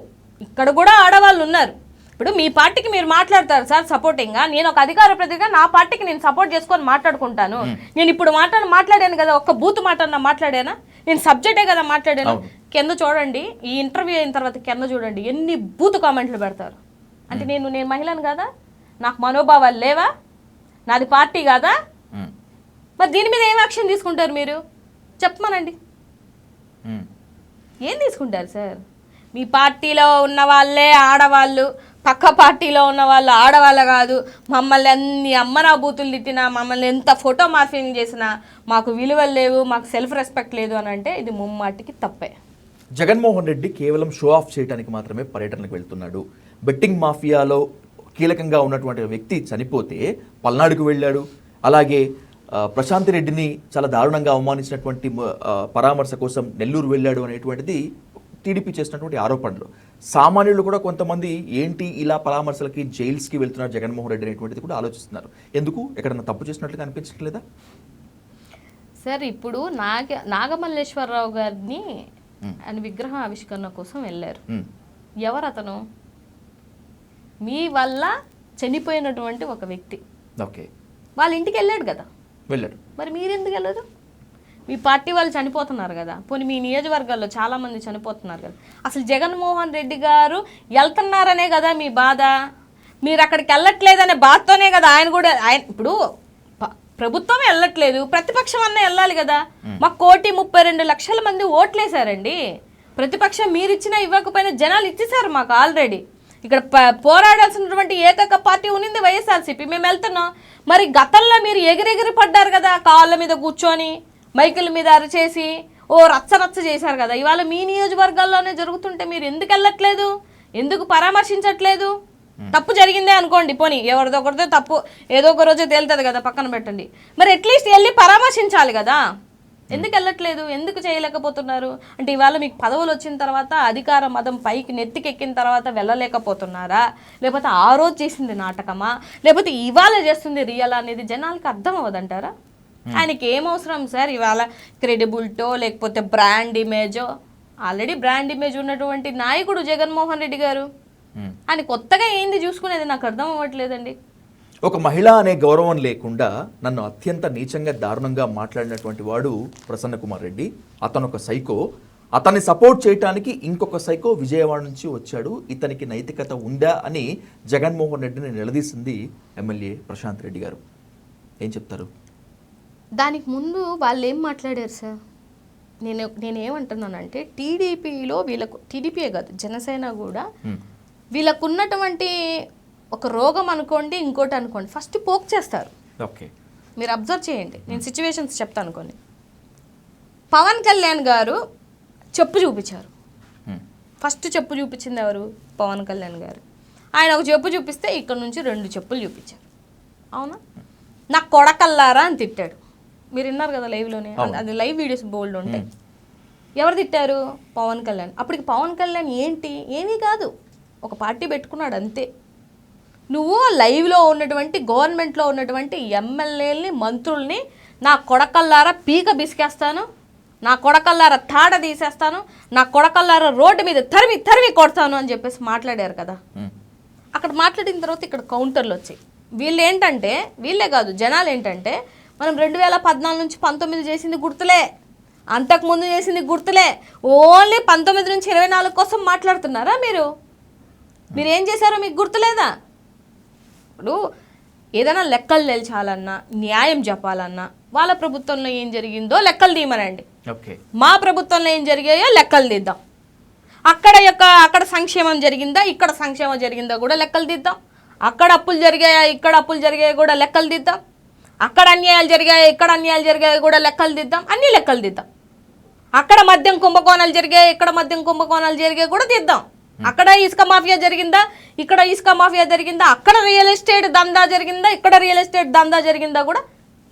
[SPEAKER 2] ఇక్కడ కూడా ఆడవాళ్ళు ఉన్నారు. ఇప్పుడు మీ పార్టీకి మీరు మాట్లాడతారు సార్ సపోర్టింగ్గా. నేను ఒక అధికార ప్రతిగా నా పార్టీకి నేను సపోర్ట్ చేసుకొని మాట్లాడుకుంటాను. నేను ఇప్పుడు మాట్లాడాను కదా, ఒక్క బూత్ మాట మాట్లాడానా? నేను సబ్జెక్టే కదా మాట్లాడాను. కింద చూడండి, ఈ ఇంటర్వ్యూ అయిన తర్వాత కింద చూడండి ఎన్ని బూత్ కామెంట్లు పెడతారు. అంటే నేను మహిళను కదా, నాకు మనోభావాలు లేవా? నాది పార్టీ కాదా? మరి దీని మీద ఏం యాక్షన్ తీసుకుంటారు మీరు? చెప్పమనండి. ఏం తీసుకుంటారు సార్? మీ పార్టీలో ఉన్న వాళ్ళే ఆడవాళ్ళు, పక్క పార్టీలో ఉన్న వాళ్ళు ఆడవాళ్ళు కాదు. మమ్మల్ని అన్ని అమ్మనా బూతులు తిట్టినా, మమ్మల్ని ఎంత ఫోటో మార్ఫింగ్ చేసినా మాకు విలువలు లేవు, మాకు సెల్ఫ్ రెస్పెక్ట్ లేదు అని అంటే ఇది ముమ్మాటికి తప్పే.
[SPEAKER 1] జగన్మోహన్ రెడ్డి కేవలం షో ఆఫ్ చేయడానికి మాత్రమే పర్యటనకు వెళ్తున్నాడు. బెట్టింగ్ మాఫియాలో కీలకంగా ఉన్నటువంటి వ్యక్తి చనిపోతే పల్నాడుకు వెళ్ళాడు. అలాగే ప్రశాంత్ రెడ్డిని చాలా దారుణంగా అవమానించినటువంటి పరామర్శ కోసం నెల్లూరు వెళ్ళాడు అనేటువంటిది టీడీపీ చేసినటువంటి ఆరోపణలు. సామాన్యులు కూడా కొంతమంది ఏంటి ఇలా పరామర్శలకి జైల్స్కి వెళ్తున్నారు జగన్మోహన్ రెడ్డి అనేటువంటిది కూడా ఆలోచిస్తున్నారు. ఎందుకు? ఎక్కడన్నా తప్పు చేసినట్లుగా అనిపించట్లేదా
[SPEAKER 2] సార్? ఇప్పుడు నాగమల్లేశ్వరరావు గారిని ఆయన విగ్రహం ఆవిష్కరణ కోసం వెళ్ళారు. ఎవరు అతను? మీ వల్ల చనిపోయినటువంటి ఒక వ్యక్తి.
[SPEAKER 1] ఓకే,
[SPEAKER 2] వాళ్ళ ఇంటికి వెళ్ళాడు కదా.
[SPEAKER 1] వెళ్ళాడు.
[SPEAKER 2] మరి మీరెందుకు వెళ్ళదు? మీ పార్టీ వాళ్ళు చనిపోతున్నారు కదా, పోనీ మీ నియోజకవర్గాల్లో చాలామంది చనిపోతున్నారు కదా. అసలు జగన్మోహన్ రెడ్డి గారు వెళ్తున్నారనే కదా మీ బాధ. మీరు అక్కడికి వెళ్ళట్లేదనే బాధతోనే కదా ఆయన కూడా. ఇప్పుడు ప్రభుత్వం వెళ్ళట్లేదు, ప్రతిపక్షం అన్న వెళ్ళాలి కదా. మాకు 1,32,00,000 మంది ఓట్లేశారండి. ప్రతిపక్షం మీరు ఇచ్చినా ఇవ్వకపోయినా జనాలు ఇచ్చేసారు మాకు ఆల్రెడీ. ఇక్కడ పోరాడాల్సినటువంటి ఏకైక పార్టీ ఉన్నింది వైఎస్ఆర్సీపీ. మేము వెళ్తున్నాం. మరి గతంలో మీరు ఎగిరెగిరి పడ్డారు కదా, కాళ్ళ మీద కూర్చొని మైకుల మీద అరిచేసి ఓ రచ్చ రచ్చ చేశారు కదా, ఇవాళ మీ నియోజకవర్గాల్లోనే జరుగుతుంటే మీరు ఎందుకు వెళ్ళట్లేదు, ఎందుకు పరామర్శించట్లేదు? తప్పు జరిగిందే అనుకోండి, పోనీ ఎవరిదో ఒకరితో తప్పు ఏదో ఒక రోజే తేలుతుంది కదా, పక్కన పెట్టండి. మరి అట్లీస్ట్ వెళ్ళి పరామర్శించాలి కదా, ఎందుకు వెళ్ళట్లేదు, ఎందుకు చేయలేకపోతున్నారు? అంటే ఇవాళ మీకు పదవులు వచ్చిన తర్వాత అధికార మదం పైకి నెత్తికెక్కిన తర్వాత వెళ్ళలేకపోతున్నారా, లేకపోతే ఆ రోజు చేసింది నాటకమా, లేకపోతే ఇవాళ చేస్తుంది రియల్ అనేది జనాలకు అర్థం అవ్వదంటారా? ఆయనకి ఏం అవసరం సార్ ఇవాళ క్రెడిబిలిటో లేకపోతే బ్రాండ్ ఇమేజో? ఆల్రెడీ బ్రాండ్ ఇమేజ్ ఉన్నటువంటి నాయకుడు జగన్మోహన్ రెడ్డి గారు. ఆయన కొత్తగా ఏంది చూసుకునేది నాకు అర్థం అవ్వట్లేదండి.
[SPEAKER 1] ఒక మహిళ అనే గౌరవం లేకుండా నన్ను అత్యంత నీచంగా దారుణంగా మాట్లాడినటువంటి వాడు ప్రసన్న కుమార్ రెడ్డి. అతను ఒక సైకో. అతన్ని సపోర్ట్ చేయడానికి ఇంకొక సైకో విజయవాడ నుంచి వచ్చాడు. ఇతనికి నైతికత ఉందా అని జగన్మోహన్ రెడ్డిని నిలదీసింది ఎమ్మెల్యే ప్రశాంత్ రెడ్డి గారు. ఏం చెప్తారు?
[SPEAKER 2] దానికి ముందు వాళ్ళు ఏం మాట్లాడారు సార్? నేనేమంటున్నానంటే టీడీపీలో వీళ్ళకు, టీడీపీయే కాదు జనసేన కూడా వీళ్ళకున్నటువంటి ఒక రోగం అనుకోండి, ఇంకోటి అనుకోండి, ఫస్ట్ పోక్ చేస్తారు.
[SPEAKER 1] ఓకే,
[SPEAKER 2] మీరు అబ్జర్వ్ చేయండి, నేను సిచ్యువేషన్స్ చెప్తాను అనుకోండి. పవన్ కళ్యాణ్ గారు చెప్పు చూపించారు. ఫస్ట్ చెప్పు చూపించింది ఎవరు? పవన్ కళ్యాణ్ గారు. ఆయన ఒక చెప్పు చూపిస్తే ఇక్కడ నుంచి 2 చెప్పులు చూపించారు. అవునా? నా కొడకల్లారా అని తిట్టాడు. మీరు విన్నారు కదా లైవ్లోనే, అది లైవ్ వీడియోస్ బోల్డ్ ఉంటాయి. ఎవరు తిట్టారు? పవన్ కళ్యాణ్. అప్పటికి పవన్ కళ్యాణ్ ఏంటి, ఏమీ కాదు, ఒక పార్టీ పెట్టుకున్నాడు అంతే. నువ్వు లైవ్లో ఉన్నటువంటి గవర్నమెంట్లో ఉన్నటువంటి ఎమ్మెల్యేలని మంత్రుల్ని నా కొడకల్లారా పీక బిసికేస్తాను, నా కొడకల్లారా తాడ తీసేస్తాను, నా కొడకల్లారా రోడ్డు మీద తరిమి తరిమి కొడతాను అని చెప్పేసి మాట్లాడారు కదా. అక్కడ మాట్లాడిన తర్వాత ఇక్కడ కౌంటర్లు వచ్చాయి. వీళ్ళు ఏంటంటే, వీళ్ళే కాదు జనాలు ఏంటంటే, మనం 2014 నుంచి 19 చేసింది గుర్తులే, అంతకుముందు చేసింది గుర్తులే, ఓన్లీ 19 నుంచి 24 కోసం మాట్లాడుతున్నారా మీరు? మీరేం చేశారో మీకు గుర్తులేదా? ఇప్పుడు ఏదైనా లెక్కలు నిలిచాలన్నా, న్యాయం చెప్పాలన్నా వాళ్ళ ప్రభుత్వంలో ఏం జరిగిందో లెక్కలు తీయమనండి. మా ప్రభుత్వంలో ఏం జరిగాయో లెక్కలు తీద్దాం. అక్కడ సంక్షేమం జరిగిందా, ఇక్కడ సంక్షేమం జరిగిందా కూడా లెక్కలు తీద్దాం. అక్కడ అప్పులు జరిగాయా, ఇక్కడ అప్పులు జరిగాయా కూడా లెక్కలు తీద్దాం. అక్కడ అన్యాయాలు జరిగాయా, ఇక్కడ అన్యాయాలు జరిగాయా కూడా లెక్కలు తీద్దాం. అన్ని లెక్కలు తీద్దాం. అక్కడ మద్యం కుంభకోణాలు జరిగాయి, ఇక్కడ మద్యం కుంభకోణాలు జరిగాయి కూడా తీద్దాం. అక్కడ ఇసుక మాఫియా జరిగిందా, ఇక్కడ ఇసుక మాఫియా జరిగిందా, అక్కడ రియల్ ఎస్టేట్ దందా జరిగిందా, ఇక్కడ రియల్ ఎస్టేట్ దందా జరిగిందా కూడా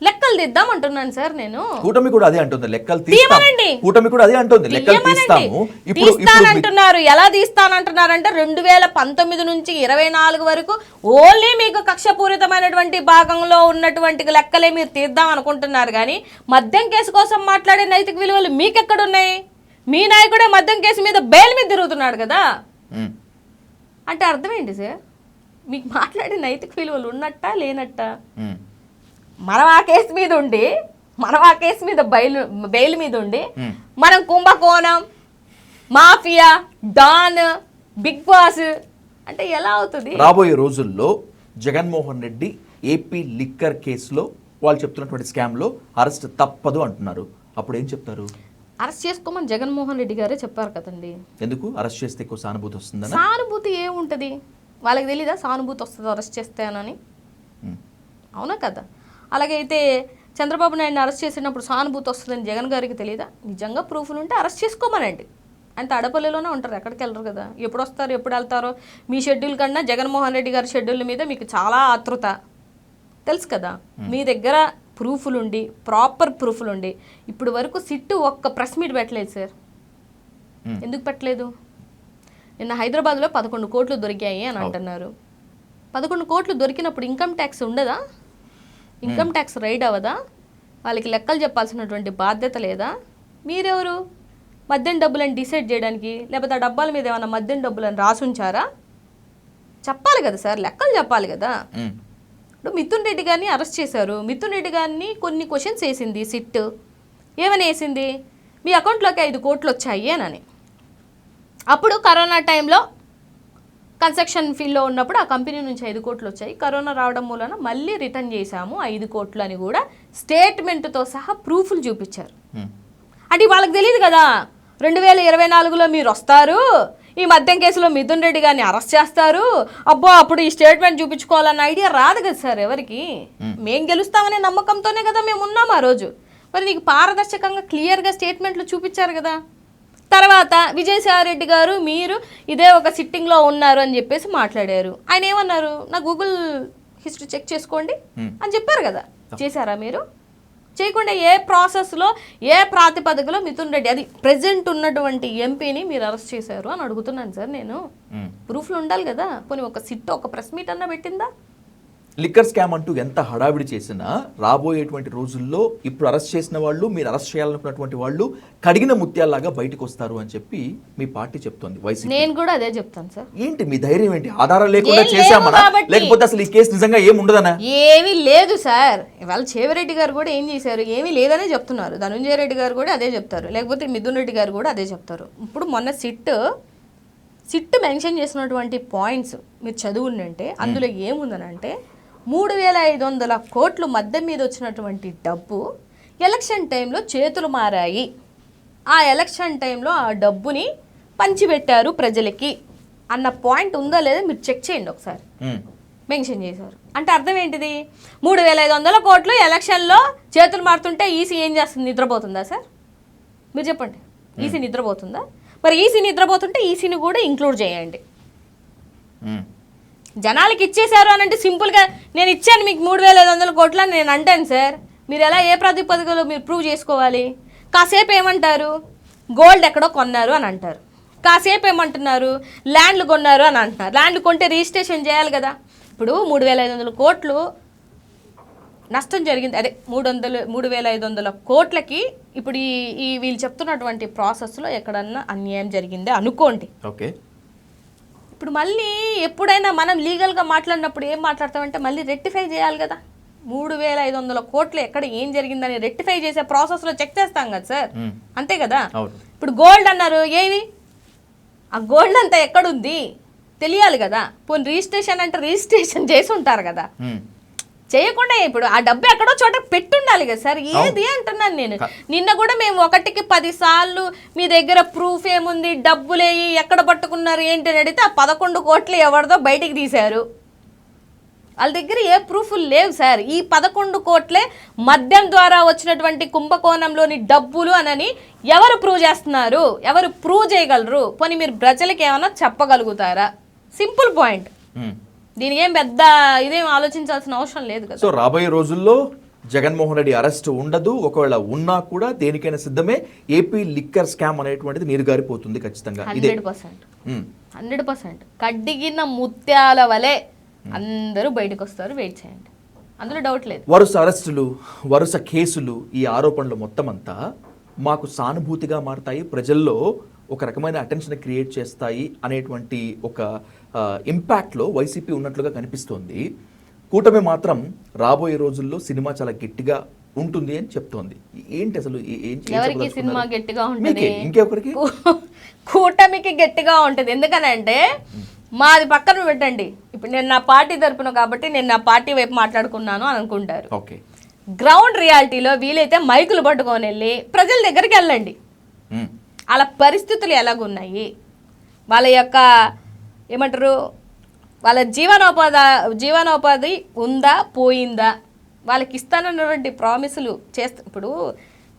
[SPEAKER 2] లెక్కలు తీద్దాం అంటున్నాను సార్ నేను.
[SPEAKER 1] కూటమి కూడా అదే అంటుంది, లెక్కలు తీస్తామండి. కూటమి కూడా అదే అంటుంది, లెక్కలు తీస్తాము.
[SPEAKER 2] తీస్తానంటున్నారు. ఎలా తీస్తానంటున్నారంటే 2019 నుంచి 24 వరకు ఓన్లీ మీకు కక్షపూరితమైనటువంటి భాగంలో ఉన్నటువంటి లెక్కలే మీరు తీద్దాం అనుకుంటున్నారు. కానీ మద్యం కేసు కోసం మాట్లాడే నైతిక విలువలు మీకెక్కడున్నాయి? మీ నాయకుడే మద్యం కేసు మీద బెయిల్ మీద తిరుగుతున్నాడు కదా. అంటే అర్థమేంటి సార్? మీకు మాట్లాడే నైతిక విలువలు ఉన్నట్టా లేనట్టా? మనం ఆ కేసు మీద ఉండి, మనం ఆ కేసు మీద బెయిల్ మీద ఉండి, మనం కుంభకోణం, మాఫియా, డాన్, బిగ్ బాస్ అంటే ఎలా అవుతుంది?
[SPEAKER 1] రాబోయే రోజుల్లో జగన్మోహన్ రెడ్డి ఏపీ లిక్కర్ కేసులో వాళ్ళు చెప్తున్నటువంటి స్కామ్లో అరెస్ట్ తప్పదు అంటున్నారు. అప్పుడు ఏం చెప్తారు?
[SPEAKER 2] అరెస్ట్ చేసుకోమని జగన్మోహన్ రెడ్డి గారే చెప్పారు కదండి.
[SPEAKER 1] ఎందుకు అరెస్ట్ చేస్తే ఎక్కువ సానుభూతి వస్తుందా?
[SPEAKER 2] సానుభూతి ఏముంటుంది వాళ్ళకి తెలీదా? సానుభూతి వస్తుంది అరెస్ట్ చేస్తానని. అవునా కదా? అలాగైతే చంద్రబాబు నాయుడిని అరెస్ట్ చేసినప్పుడు సానుభూతి వస్తుందని జగన్ గారికి తెలియదా? నిజంగా ప్రూఫ్లు ఉంటే అరెస్ట్ చేసుకోమనండి. ఆయన తడపల్లిలోనే ఉంటారు, ఎక్కడికి వెళ్ళరు కదా. ఎప్పుడు వస్తారు, ఎప్పుడు వెళ్తారో మీ షెడ్యూల్ కన్నా జగన్మోహన్ రెడ్డి గారి షెడ్యూల్ మీద మీకు చాలా ఆతృత తెలుసు కదా. మీ దగ్గర ప్రూఫ్లు ఉండి, ప్రాపర్ ప్రూఫ్లు ఉండి, ఇప్పుడు వరకు సిట్టు ఒక్క ప్రెస్ మీట్ పెట్టలేదు సార్. ఎందుకు పెట్టలేదు? నిన్న హైదరాబాద్లో 11 కోట్లు దొరికాయి అని అంటున్నారు. 11 కోట్లు దొరికినప్పుడు ఇన్కమ్ ట్యాక్స్ ఉండదా? ఇన్కమ్ ట్యాక్స్ రైడ్ అవ్వదా? వాళ్ళకి లెక్కలు చెప్పాల్సినటువంటి బాధ్యత లేదా? మీరెవరు మద్యం డబ్బులని డిసైడ్ చేయడానికి? లేకపోతే ఆ డబ్బాల మీద ఏమైనా మద్యం డబ్బులని రాసుంచారా? చెప్పాలి కదా సార్, లెక్కలు చెప్పాలి కదా. ఇప్పుడు మిథున్ రెడ్డి గారిని అరెస్ట్ చేశారు. మిథున్ రెడ్డి గారిని కొన్ని క్వశ్చన్స్ వేసింది సిట్. ఏమని వేసింది? మీ అకౌంట్లోకి 5 కోట్లు వచ్చాయి అని. అప్పుడు కరోనా టైంలో కన్స్ట్రక్షన్ ఫీల్డ్లో ఉన్నప్పుడు ఆ కంపెనీ నుంచి 5 కోట్లు వచ్చాయి, కరోనా రావడం మూలన మళ్ళీ రిటర్న్ చేశాము 5 కోట్లు అని కూడా స్టేట్మెంట్తో సహా ప్రూఫ్లు చూపించారు. అంటే వాళ్ళకి తెలియదు కదా 2024లో మీరు వస్తారు, ఈ మద్యం కేసులో మిథున్ రెడ్డి గారిని అరెస్ట్ చేస్తారు, అబ్బో అప్పుడు ఈ స్టేట్మెంట్ చూపించుకోవాలన్న ఐడియా రాదు కదా సార్ ఎవరికి. మేము గెలుస్తామనే నమ్మకంతోనే కదా మేము ఉన్నాం ఆ రోజు. మరి నీకు పారదర్శకంగా క్లియర్గా స్టేట్మెంట్లు చూపించారు కదా. తర్వాత విజయసాయిరెడ్డి గారు మీరు ఇదే ఒక సిట్టింగ్లో ఉన్నారు అని చెప్పేసి మాట్లాడారు. ఆయన ఏమన్నారు, నా గూగుల్ హిస్టరీ చెక్ చేసుకోండి అని చెప్పారు కదా. చేశారా మీరు? చేయకుండా ఏ ప్రాసెస్లో ఏ ప్రాతిపదికలో మిథున్ రెడ్డి, అది ప్రెజెంట్ ఉన్నటువంటి ఎంపీని మీరు అరెస్ట్ చేశారు అని అడుగుతున్నాను సార్ నేను. ప్రూఫ్లు ఉండాలి కదా. పోనీ ఒక ఒక ప్రెస్ మీట్ అన్నా పెట్టిందా?
[SPEAKER 1] లిక్కర్ స్కామ్ అంటూ ఎంత హడావిడి చేసినా రాబోయేటువంటి రోజుల్లో ఇప్పుడు అరెస్ట్ చేసిన వాళ్ళు, మీరు అరెస్ట్ చేయాలనుకున్నటువంటి వాళ్ళు కడిగిన ముత్యాల్లాగా బయటకు వస్తారు అని చెప్పి మీ పార్టీ చెప్తోంది. వైసీపీ
[SPEAKER 2] నేను కూడా అదే చెప్తాను సార్.
[SPEAKER 1] ఏంటి మీ ధైర్యం ఏంటి? ఆధారం లేకుండా చేశామనా, లేకపోతే అసలు ఈ కేసు నిజంగా ఏమి ఉండదనా?
[SPEAKER 2] ఏమీ లేదు సార్. ఇవాళ చేవిరెడ్డి గారు కూడా ఏం చేశారు, ఏమీ లేదనే చెప్తున్నారు. ధనుంజయ రెడ్డి గారు కూడా అదే చెప్తారు, లేకపోతే మిథున్ రెడ్డి గారు కూడా అదే చెప్తారు. ఇప్పుడు మొన్న సిట్ మెన్షన్ చేసినటువంటి పాయింట్స్ మీరు చదువునంటే అందులో ఏముందనంటే 3,500 కోట్లు మద్యం మీద వచ్చినటువంటి డబ్బు ఎలక్షన్ టైంలో చేతులు మారాయి, ఆ ఎలక్షన్ టైంలో ఆ డబ్బుని పంచిపెట్టారు ప్రజలకి అన్న పాయింట్ ఉందో లేదో మీరు చెక్ చేయండి ఒకసారి. మెన్షన్ చేశారు అంటే అర్థం ఏంటిది? 3,500 కోట్లు ఎలక్షన్లో చేతులు మారుతుంటే ఈసీ ఏం చేస్తుంది? నిద్రపోతుందా సార్? మీరు చెప్పండి. ఈసీ నిద్రపోతుందా? మరి ఈసీ నిద్రపోతుంటే ఈసీని కూడా ఇంక్లూడ్ చేయండి. జనాలకి ఇచ్చేశారు అని అంటే సింపుల్గా నేను ఇచ్చాను మీకు 3,500 కోట్లు అని నేను అంటాను సార్. మీరు ఎలా ఏ ప్రాతిపదికలో మీరు ప్రూవ్ చేసుకోవాలి? కాసేపు ఏమంటారు గోల్డ్ ఎక్కడో కొన్నారు అని అంటారు, కాసేపు ఏమంటున్నారు ల్యాండ్లు కొన్నారు అని అంటున్నారు. ల్యాండ్ కొంటే రిజిస్ట్రేషన్ చేయాలి కదా. ఇప్పుడు 3,500 కోట్లు నష్టం జరిగింది, అదే 3,500 కోట్లకి ఇప్పుడు ఈ వీళ్ళు చెప్తున్నటువంటి ప్రాసెస్లో ఎక్కడన్నా అన్యాయం జరిగిందే అనుకోండి.
[SPEAKER 1] ఓకే,
[SPEAKER 2] ఇప్పుడు మళ్ళీ ఎప్పుడైనా మనం లీగల్గా మాట్లాడినప్పుడు ఏం మాట్లాడతామంటే మళ్ళీ రెక్టిఫై చేయాలి కదా. 3,500 కోట్లు ఎక్కడ ఏం జరిగిందని రెక్టిఫై చేసే ప్రాసెస్లో చెక్ చేస్తాం కదా సార్, అంతే కదా. ఇప్పుడు గోల్డ్ అన్నారు, ఏవి ఆ గోల్డ్ అంతా ఎక్కడుంది తెలియాలి కదా. పోనీ రిజిస్ట్రేషన్ అంటే రిజిస్ట్రేషన్ చేసి ఉంటారు కదా, చేయకుండా ఇప్పుడు ఆ డబ్బు ఎక్కడో చోట పెట్టుండాలి కదా సార్. ఏది అంటున్నాను నేను. నిన్న కూడా మేము 1కి 10 సార్లు మీ దగ్గర ప్రూఫ్ ఏముంది, డబ్బులేయి ఎక్కడ పట్టుకున్నారు ఏంటి అని అడిగితే ఆ 11 కోట్లు ఎవరిదో బయటికి తీశారు. వాళ్ళ దగ్గర ఏ ప్రూఫ్లు లేవు సార్. ఈ 11 కోట్లే మద్యం ద్వారా వచ్చినటువంటి కుంభకోణంలోని డబ్బులు అని ఎవరు ప్రూవ్ చేస్తున్నారు? ఎవరు ప్రూవ్ చేయగలరు? పోనీ మీరు ప్రజలకు ఏమైనా చెప్పగలుగుతారా? Simple point. దీనికి ఏం పెద్ద ఇదేం ఆలోచించాల్సిన అవసరం లేదు కదా.
[SPEAKER 1] సో రాబోయే రోజుల్లో జగన్మోహన్ రెడ్డి అరెస్ట్ ఉండదు, ఒకవేళ ఉన్నా కూడా దేనికైనా సిద్ధమే. ఏపీ లిక్కర్ స్కామ్ అనేటువంటిది నీరుగారిపోతుంది ఖచ్చితంగా.
[SPEAKER 2] 100% కడ్డిగిన ముత్యాల వలె అందరూ బయటకు వస్తారు. వెయిట్ చేయండి, అందులో డౌట్ లేదు.
[SPEAKER 1] వరుస అరెస్టులు, వరుస కేసులు, ఈ ఆరోపణలు మొత్తం అంతా మాకు సానుభూతిగా మారతాయి, ప్రజల్లో ఒక రకమైన అటెన్షన్ క్రియేట్ చేస్తాయి అనేటువంటి ఒక ఇంపాక్ట్లో వైసీపీ ఉన్నట్లుగా కనిపిస్తోంది. కూటమి మాత్రం రాబోయే రోజుల్లో సినిమా చాలా గట్టిగా ఉంటుంది అని చెప్తోంది. ఏంటి అసలు?
[SPEAKER 2] ఎవరికి సినిమా గట్టిగా ఉంటుంది?
[SPEAKER 1] ఇంకెవరికి?
[SPEAKER 2] కూటమికి గట్టిగా ఉంటుంది. ఎందుకనంటే మాది పక్కన పెట్టండి. ఇప్పుడు నేను నా పార్టీ తరపున కాబట్టి నేను నా పార్టీ వైపు మాట్లాడుకున్నాను అని అనుకుంటారు.
[SPEAKER 1] ఓకే,
[SPEAKER 2] గ్రౌండ్ రియాలిటీలో వీలైతే మైకులు పట్టుకొని వెళ్ళి ప్రజల దగ్గరికి వెళ్ళండి. వాళ్ళ పరిస్థితులు ఎలాగున్నాయి, వాళ్ళ యొక్క ఏమంటారు, వాళ్ళ జీవనోపాధి ఉందా పోయిందా, వాళ్ళకి ఇస్తానన్నటువంటి ప్రామిసులు ఇప్పుడు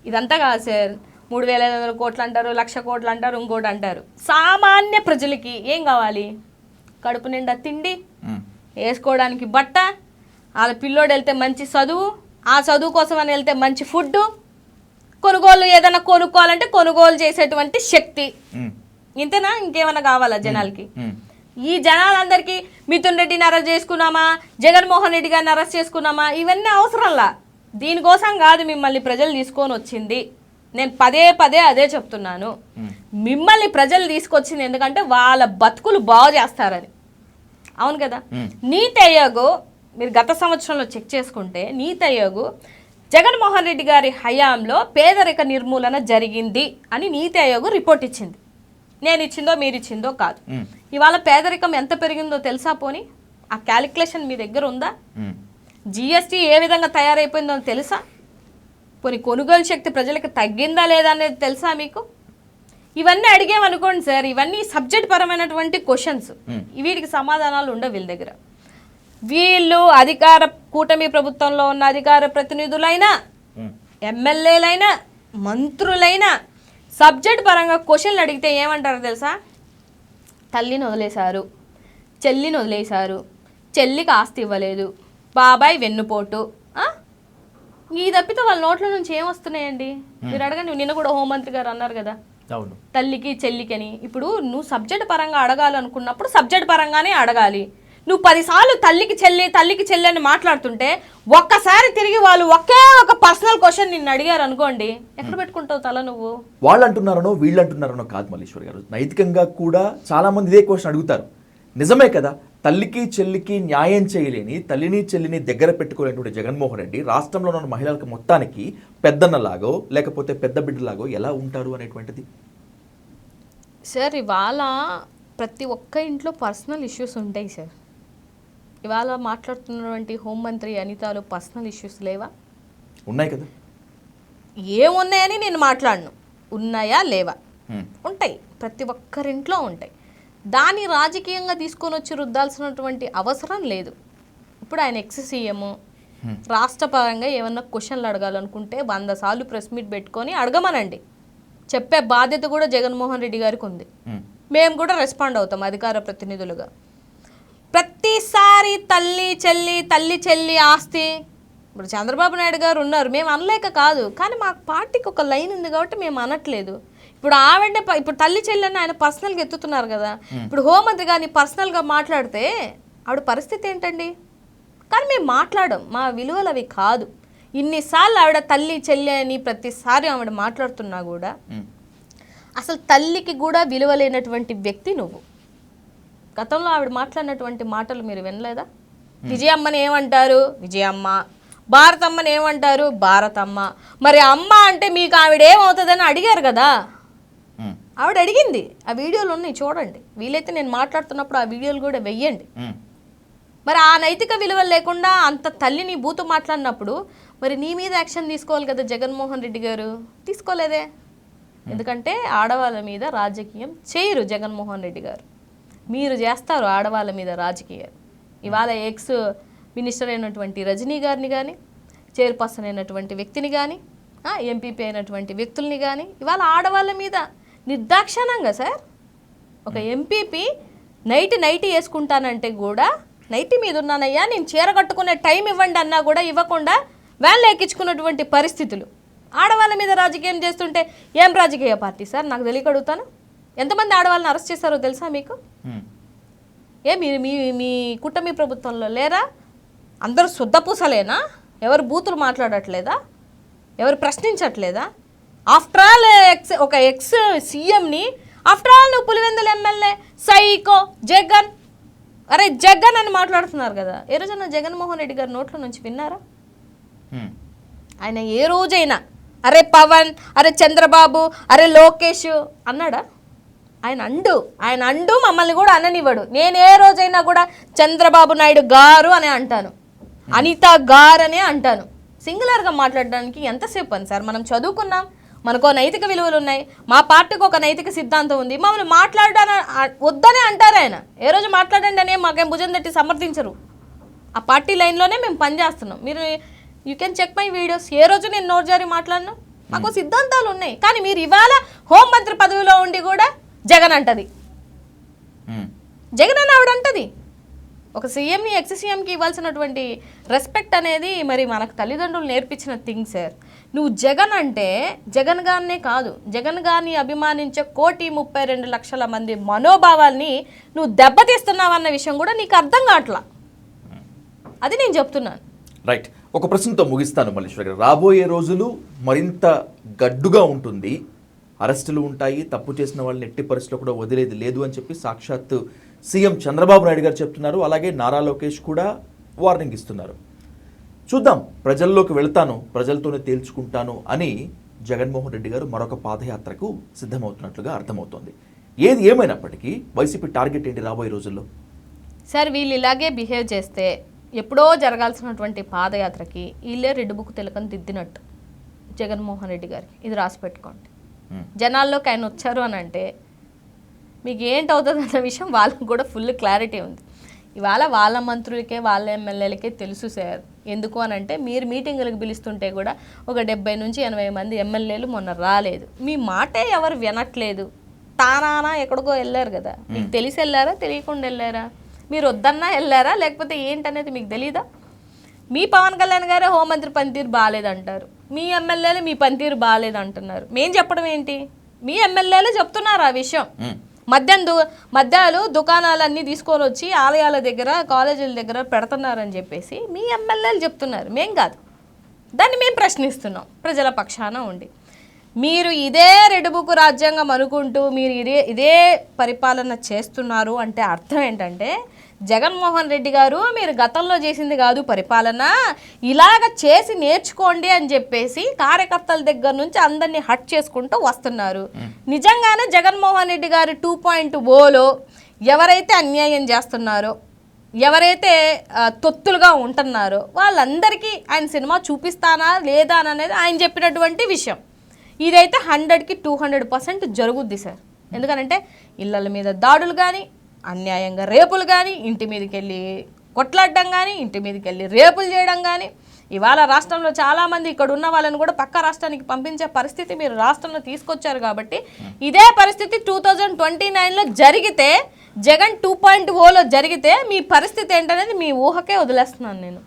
[SPEAKER 2] ఇదంతా కాదు సార్. 3,500 కోట్లు అంటారు, 1,00,000 కోట్లు అంటారు, ఇంకోటి అంటారు. సామాన్య ప్రజలకి ఏం కావాలి? కడుపు నిండా తిండి, వేసుకోవడానికి బట్ట, వాళ్ళ పిల్లోడు వెళ్తే మంచి చదువు, ఆ చదువు కోసం అని వెళ్తే మంచి ఫుడ్, కొనుగోలు ఏదైనా కొనుక్కోవాలంటే కొనుగోలు చేసేటువంటి శక్తి. ఇంతేనా? ఇంకేమైనా కావాలా జనాలకి? ఈ జనాలందరికీ మిథున్ రెడ్డిని అరెస్ట్ చేసుకున్నామా, జగన్మోహన్ రెడ్డి గారిని అరెస్ట్ చేసుకున్నామా, ఇవన్నీ అవసరంలా. దీనికోసం కాదు మిమ్మల్ని ప్రజలు తీసుకొని వచ్చింది. నేను పదే అదే చెప్తున్నాను. మిమ్మల్ని ప్రజలు తీసుకొచ్చింది ఎందుకంటే వాళ్ళ బతుకులు బాగు చేస్తారని. అవును కదా. నీతి ఆయోగ్ మీరు గత సంవత్సరంలో చెక్ చేసుకుంటే నీతి ఆయోగ్ జగన్మోహన్ రెడ్డి గారి హయాంలో పేదరిక నిర్మూలన జరిగింది అని నీతి ఆయోగ్ రిపోర్ట్ ఇచ్చింది. నేను ఇచ్చిందో మీరు ఇచ్చిందో కాదు. ఇవాళ పేదరికం ఎంత పెరిగిందో తెలుసా? పోనీ ఆ క్యాలిక్యులేషన్ మీ దగ్గర ఉందా? జిఎస్టీ ఏ విధంగా తయారైపోయిందో తెలుసా? పోనీ కొనుగోలు శక్తి ప్రజలకు తగ్గిందా లేదా అనేది తెలుసా మీకు? ఇవన్నీ అడిగామనుకోండి సార్, ఇవన్నీ సబ్జెక్ట్ పరమైనటువంటి క్వశ్చన్స్. వీటికి సమాధానాలు ఉండవు వీళ్ళ దగ్గర. వీళ్ళు కూటమి ప్రభుత్వంలో ఉన్న అధికార ప్రతినిధులైనా ఎమ్మెల్యేలైనా మంత్రులైనా సబ్జెక్ట్ పరంగా క్వశ్చన్లు అడిగితే ఏమంటారో తెలుసా? తల్లిని వదిలేశారు, చెల్లిని వదిలేశారు, చెల్లికి ఆస్తి ఇవ్వలేదు, బాబాయ్ వెన్నుపోటు. ఈ తప్పితే వాళ్ళ నోట్ల నుంచి ఏమొస్తున్నాయండి? మీరు అడగండి. నిన్న కూడా హోంమంత్రి గారు అన్నారు కదా,
[SPEAKER 1] అవును,
[SPEAKER 2] తల్లికి చెల్లికి అని. ఇప్పుడు నువ్వు సబ్జెక్ట్ పరంగా అడగాలనుకున్నప్పుడు సబ్జెక్ట్ పరంగానే అడగాలి. నువ్వు 10 సార్లు తల్లికి చెల్లి అని మాట్లాడుతుంటే ఒక్కసారి తిరిగి వాళ్ళు ఒకే ఒక పర్సనల్ క్వశ్చన్ నిన్ను అడిగారు అనుకోండి, ఎక్కడ పెట్టుకుంటావు తల నువ్వు?
[SPEAKER 1] వాళ్ళు అంటున్నారనో వీళ్ళు అంటున్నారనో కాదు మల్లీశ్వరి గారు, నైతికంగా కూడా చాలా మంది ఇదే క్వశ్చన్ అడుగుతారు. నిజమే కదా, తల్లికి చెల్లికి న్యాయం చేయలేని, తల్లిని చెల్లిని దగ్గర పెట్టుకోలేనటువంటి జగన్మోహన్ రెడ్డి రాష్ట్రంలో ఉన్న మహిళలకు మొత్తానికి పెద్దన్నలాగో లేకపోతే పెద్ద బిడ్డలాగో ఎలా ఉంటారు అనేటువంటిది.
[SPEAKER 2] సార్, ఇవాళ ప్రతి ఒక్క ఇంట్లో పర్సనల్ ఇష్యూస్ ఉంటాయి సార్. ఇవాళ మాట్లాడుతున్నటువంటి హోంమంత్రి అనితాలో పర్సనల్ ఇష్యూస్ లేవా?
[SPEAKER 1] ఉన్నాయి కదా.
[SPEAKER 2] ఏమున్నాయని నేను మాట్లాడను, ఉన్నాయా లేవా? ఉంటాయి, ప్రతి ఒక్కరింట్లో ఉంటాయి. దాన్ని రాజకీయంగా తీసుకొని వచ్చి రుద్దాల్సినటువంటి అవసరం లేదు. ఇప్పుడు ఆయన ఎక్స్-సీఎం, రాష్ట్ర పరంగా ఏమన్నా క్వశ్చన్లు అడగాలనుకుంటే 100 సార్లు ప్రెస్ మీట్ పెట్టుకొని అడగమనండి. చెప్పే బాధ్యత కూడా జగన్మోహన్ రెడ్డి గారికి ఉంది. మేము కూడా రెస్పాండ్ అవుతాం అధికార ప్రతినిధులుగా. ప్రతిసారి తల్లి చెల్లి ఆస్తి, ఇప్పుడు చంద్రబాబు నాయుడు గారు ఉన్నారు, మేము అనలేక కాదు, కానీ మా పార్టీకి ఒక లైన్ ఉంది కాబట్టి మేము అనట్లేదు. ఇప్పుడు ఆవిడ ఇప్పుడు తల్లి చెల్లని ఆయన పర్సనల్గా ఎత్తుతున్నారు కదా, ఇప్పుడు హోంమంత్రి గారిని పర్సనల్గా మాట్లాడితే ఆవిడ పరిస్థితి ఏంటండి? కానీ మేము మాట్లాడం, మా విలువలు అవి కాదు. ఇన్నిసార్లు ఆవిడ తల్లి చెల్లి అని ప్రతిసారి ఆవిడ మాట్లాడుతున్నా కూడా అసలు తల్లికి కూడా విలువ లేనటువంటి వ్యక్తి నువ్వు. గతంలో ఆవిడ మాట్లాడినటువంటి మాటలు మీరు వినలేదా? విజయమ్మని ఏమంటారు? విజయమ్మ. భారతమ్మని ఏమంటారు? భారతమ్మ. మరి అమ్మ అంటే మీకు ఆవిడ ఏమవుతుందని అడిగారు కదా, ఆవిడ అడిగింది. ఆ వీడియోలు ఉన్నాయి, చూడండి. వీలైతే నేను మాట్లాడుతున్నప్పుడు ఆ వీడియోలు కూడా వెయ్యండి. మరి ఆ నైతిక విలువలు లేకుండా అంత తల్లిని బూతు మాట్లాడినప్పుడు మరి నీ మీద యాక్షన్ తీసుకోవాలి కదా జగన్మోహన్ రెడ్డి గారు. తీసుకోలేదే. ఎందుకంటే ఆడవాళ్ళ మీద రాజకీయం చేయరు జగన్మోహన్ రెడ్డి గారు. మీరు చేస్తారు ఆడవాళ్ళ మీద రాజకీయాలు. ఇవాళ ఎక్స్ మినిస్టర్ అయినటువంటి రజనీ గారిని కానీ, చైర్పర్సన్ అయినటువంటి వ్యక్తిని కానీ, ఎంపీపీ అయినటువంటి వ్యక్తుల్ని కానీ ఇవాళ ఆడవాళ్ళ మీద నిర్దాక్షిణంగా సార్. ఒక ఎంపీపీ నైటీ వేసుకుంటానంటే కూడా నైటీ మీద ఉన్నానయ్యా, నేను చీర కట్టుకునే టైం ఇవ్వండి అన్నా కూడా ఇవ్వకుండా వ్యాన్లు ఎక్కించుకున్నటువంటి పరిస్థితులు. ఆడవాళ్ళ మీద రాజకీయం చేస్తుంటే ఏం రాజకీయ పార్టీ సార్? నాకు తెలియక అడుగుతాను. ఎంతమంది ఆడవాళ్ళని అరెస్ట్ చేశారో తెలుసా మీకు? మీరు మీ కూటమి ప్రభుత్వంలో లేరా? అందరూ శుద్ధపూసలేనా? ఎవరు బూతులు మాట్లాడట్లేదా? ఎవరు ప్రశ్నించట్లేదా? ఆఫ్టర్ ఆల్ ఒక ఎక్స్ సీఎంని, ఆఫ్టర్ ఆల్ నువ్వు పులివెందుల ఎమ్మెల్యే సైకో జగన్, అరే జగన్ అని మాట్లాడుతున్నారు కదా. ఏ రోజైనా జగన్మోహన్ రెడ్డి గారి నోట్ల నుంచి విన్నారా? ఆయన ఏ రోజైనా అరే పవన్, అరే చంద్రబాబు, అరే లోకేష్ అన్నాడా? ఆయన అండు మమ్మల్ని కూడా అననివ్వడు. నేను ఏ రోజైనా కూడా చంద్రబాబు నాయుడు గారు అనే అంటాను, అనిత గారు అనే అంటాను. సింగులర్గా మాట్లాడడానికి ఎంతసేపు అని సార్? మనం చదువుకున్నాం, మనకు నైతిక విలువలు ఉన్నాయి, మా పార్టీకి ఒక నైతిక సిద్ధాంతం ఉంది. మమ్మల్ని మాట్లాడడానికి వద్దనే అంటారు ఆయన. ఏ రోజు మాట్లాడండి అనే మాకేం భుజం తట్టి సమర్థించరు. ఆ పార్టీ లైన్లోనే మేము పనిచేస్తున్నాం. మీరు you can check my videos. ఏ రోజు నేను నోరు జారి మాట్లాడినా? మాకు సిద్ధాంతాలు ఉన్నాయి. కానీ మీరు ఇవాళ హోంమంత్రి పదవిలో ఉండి కూడా జగన్ అంటది, జగన్ అని ఆవిడ అంటది. ఒక సీఎంని ఎక్స్-సీఎంకి ఇవ్వాల్సినటువంటి రెస్పెక్ట్ అనేది మరి మనకు తల్లిదండ్రులు నేర్పించిన థింగ్ సార్. నువ్వు జగన్ అంటే జగన్ గారినే కాదు, జగన్ గారిని అభిమానించే 1,32,00,000 మంది మనోభావాల్ని నువ్వు దెబ్బతీస్తున్నావన్న విషయం కూడా నీకు అర్థం కావట్లా. అది నేను చెప్తున్నాను.
[SPEAKER 1] రైట్. ఒక ప్రశ్నతో ముగిస్తాను మల్లీశ్వరి గారు. రాబోయే రోజులు మరింత గడ్డుగా ఉంటుంది, అరెస్టులు ఉంటాయి, తప్పు చేసిన వాళ్ళని ఎట్టి పరిస్థితుల్లో కూడా వదిలేది లేదు అని చెప్పి సాక్షాత్తు సీఎం చంద్రబాబు నాయుడు గారు చెప్తున్నారు. అలాగే నారా లోకేష్ కూడా వార్నింగ్ ఇస్తున్నారు. చూద్దాం, ప్రజల్లోకి వెళ్తాను, ప్రజలతోనే తేల్చుకుంటాను అని జగన్మోహన్ రెడ్డి గారు మరొక పాదయాత్రకు సిద్ధమవుతున్నట్లుగా అర్థమవుతోంది. ఏది ఏమైనప్పటికీ వైసీపీ టార్గెట్ ఏంటి రాబోయే రోజుల్లో?
[SPEAKER 2] సార్, వీళ్ళు ఇలాగే బిహేవ్ చేస్తే ఎప్పుడో జరగాల్సినటువంటి పాదయాత్రకి వీళ్ళే రెడ్ బుక్ తిలకని దిద్దినట్టు జగన్మోహన్ రెడ్డి గారికి. ఇది రాసి పెట్టుకోండి. జనాల్లోకి ఆయన వచ్చారు అని అంటే మీకు ఏంటవుతుంది అన్న విషయం వాళ్ళకి కూడా ఫుల్ క్లారిటీ ఉంది. ఇవాళ వాళ్ళ మంత్రులకే వాళ్ళ ఎమ్మెల్యేలకే తెలుసు సార్. ఎందుకు అని అంటే మీరు మీటింగులకు పిలుస్తుంటే కూడా ఒక 70 నుంచి 80 మంది ఎమ్మెల్యేలు మొన్న రాలేదు. మీ మాటే ఎవరు వినట్లేదు. తానానా ఎక్కడికో వెళ్ళారు కదా, మీకు తెలిసి వెళ్ళారా తెలియకుండా వెళ్ళారా? మీరు వద్దన్నా వెళ్ళారా లేకపోతే ఏంటనేది మీకు తెలీదా? మీ పవన్ కళ్యాణ్ గారే హోంమంత్రి పనితీరు బాగాలేదంటారు, మీ ఎమ్మెల్యేలు మీ పనితీరు బాగాలేదంటున్నారు. మేం చెప్పడం ఏంటి? మీ ఎమ్మెల్యేలు చెప్తున్నారు ఆ విషయం. మద్యాలు దుకాణాలన్నీ తీసుకొని వచ్చి ఆలయాల దగ్గర కాలేజీల దగ్గర పెడుతున్నారని చెప్పేసి మీ ఎమ్మెల్యేలు చెప్తున్నారు, మేం కాదు. దాన్ని మేము ప్రశ్నిస్తున్నాం ప్రజల పక్షాన ఉండి. మీరు ఇదే రెడ్డిబుక్ రాజ్యాంగం అనుకుంటూ మీరు ఇదే పరిపాలన చేస్తున్నారు అంటే అర్థం ఏంటంటే, జగన్మోహన్ రెడ్డి గారు మీరు గతంలో చేసింది కాదు పరిపాలన, ఇలాగ చేసి నేర్చుకోండి అని చెప్పేసి కార్యకర్తల దగ్గర నుంచి అందరినీ హట్ చేసుకుంటూ వస్తున్నారు. నిజంగానే జగన్మోహన్ రెడ్డి గారు 2.0లో ఎవరైతే అన్యాయం చేస్తున్నారో, ఎవరైతే తొత్తులుగా ఉంటున్నారో వాళ్ళందరికీ ఆయన సినిమా చూపిస్తానా లేదా అనేది ఆయన చెప్పినటువంటి విషయం. ఇదైతే 100కి 200% జరుగుద్ది సార్. ఎందుకనంటే ఇళ్ళల మీద దాడులు కానీ, అన్యాయంగా రేపులు కానీ, ఇంటి మీదకి వెళ్ళి కొట్లాడడం కానీ, ఇంటి మీదకి వెళ్ళి రేపులు చేయడం కానీ, ఇవాళ రాష్ట్రంలో చాలామంది ఇక్కడ ఉన్న వాళ్ళని కూడా పక్క రాష్ట్రానికి పంపించే పరిస్థితి మీరు రాష్ట్రంలో తీసుకొచ్చారు. కాబట్టి ఇదే పరిస్థితి 2029లో జరిగితే, జగన్ 2.0లో జరిగితే మీ పరిస్థితి ఏంటనేది మీ ఊహకే వదిలేస్తున్నాను నేను.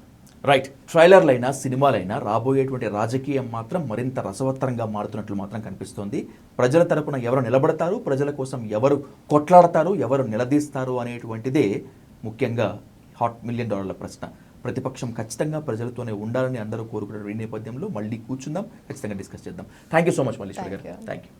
[SPEAKER 1] రైట్. ట్రైలర్లైనా సినిమాలైనా రాబోయేటువంటి రాజకీయం మాత్రం మరింత రసవత్తరంగా మారుతున్నట్లు మాత్రం కనిపిస్తోంది. ప్రజల తరపున ఎవరు నిలబడతారు, ప్రజల కోసం ఎవరు కొట్లాడతారు, ఎవరు నిలదీస్తారు అనేటువంటిదే ముఖ్యంగా $1 మిలియన్ ప్రశ్న. ప్రతిపక్షం ఖచ్చితంగా ప్రజలతోనే ఉండాలని అందరూ కోరుకునే ఈ నేపథ్యంలో మళ్ళీ కూర్చుందాం, ఖచ్చితంగా డిస్కస్ చేద్దాం. Thank you so much Malleswari garu. Thank you.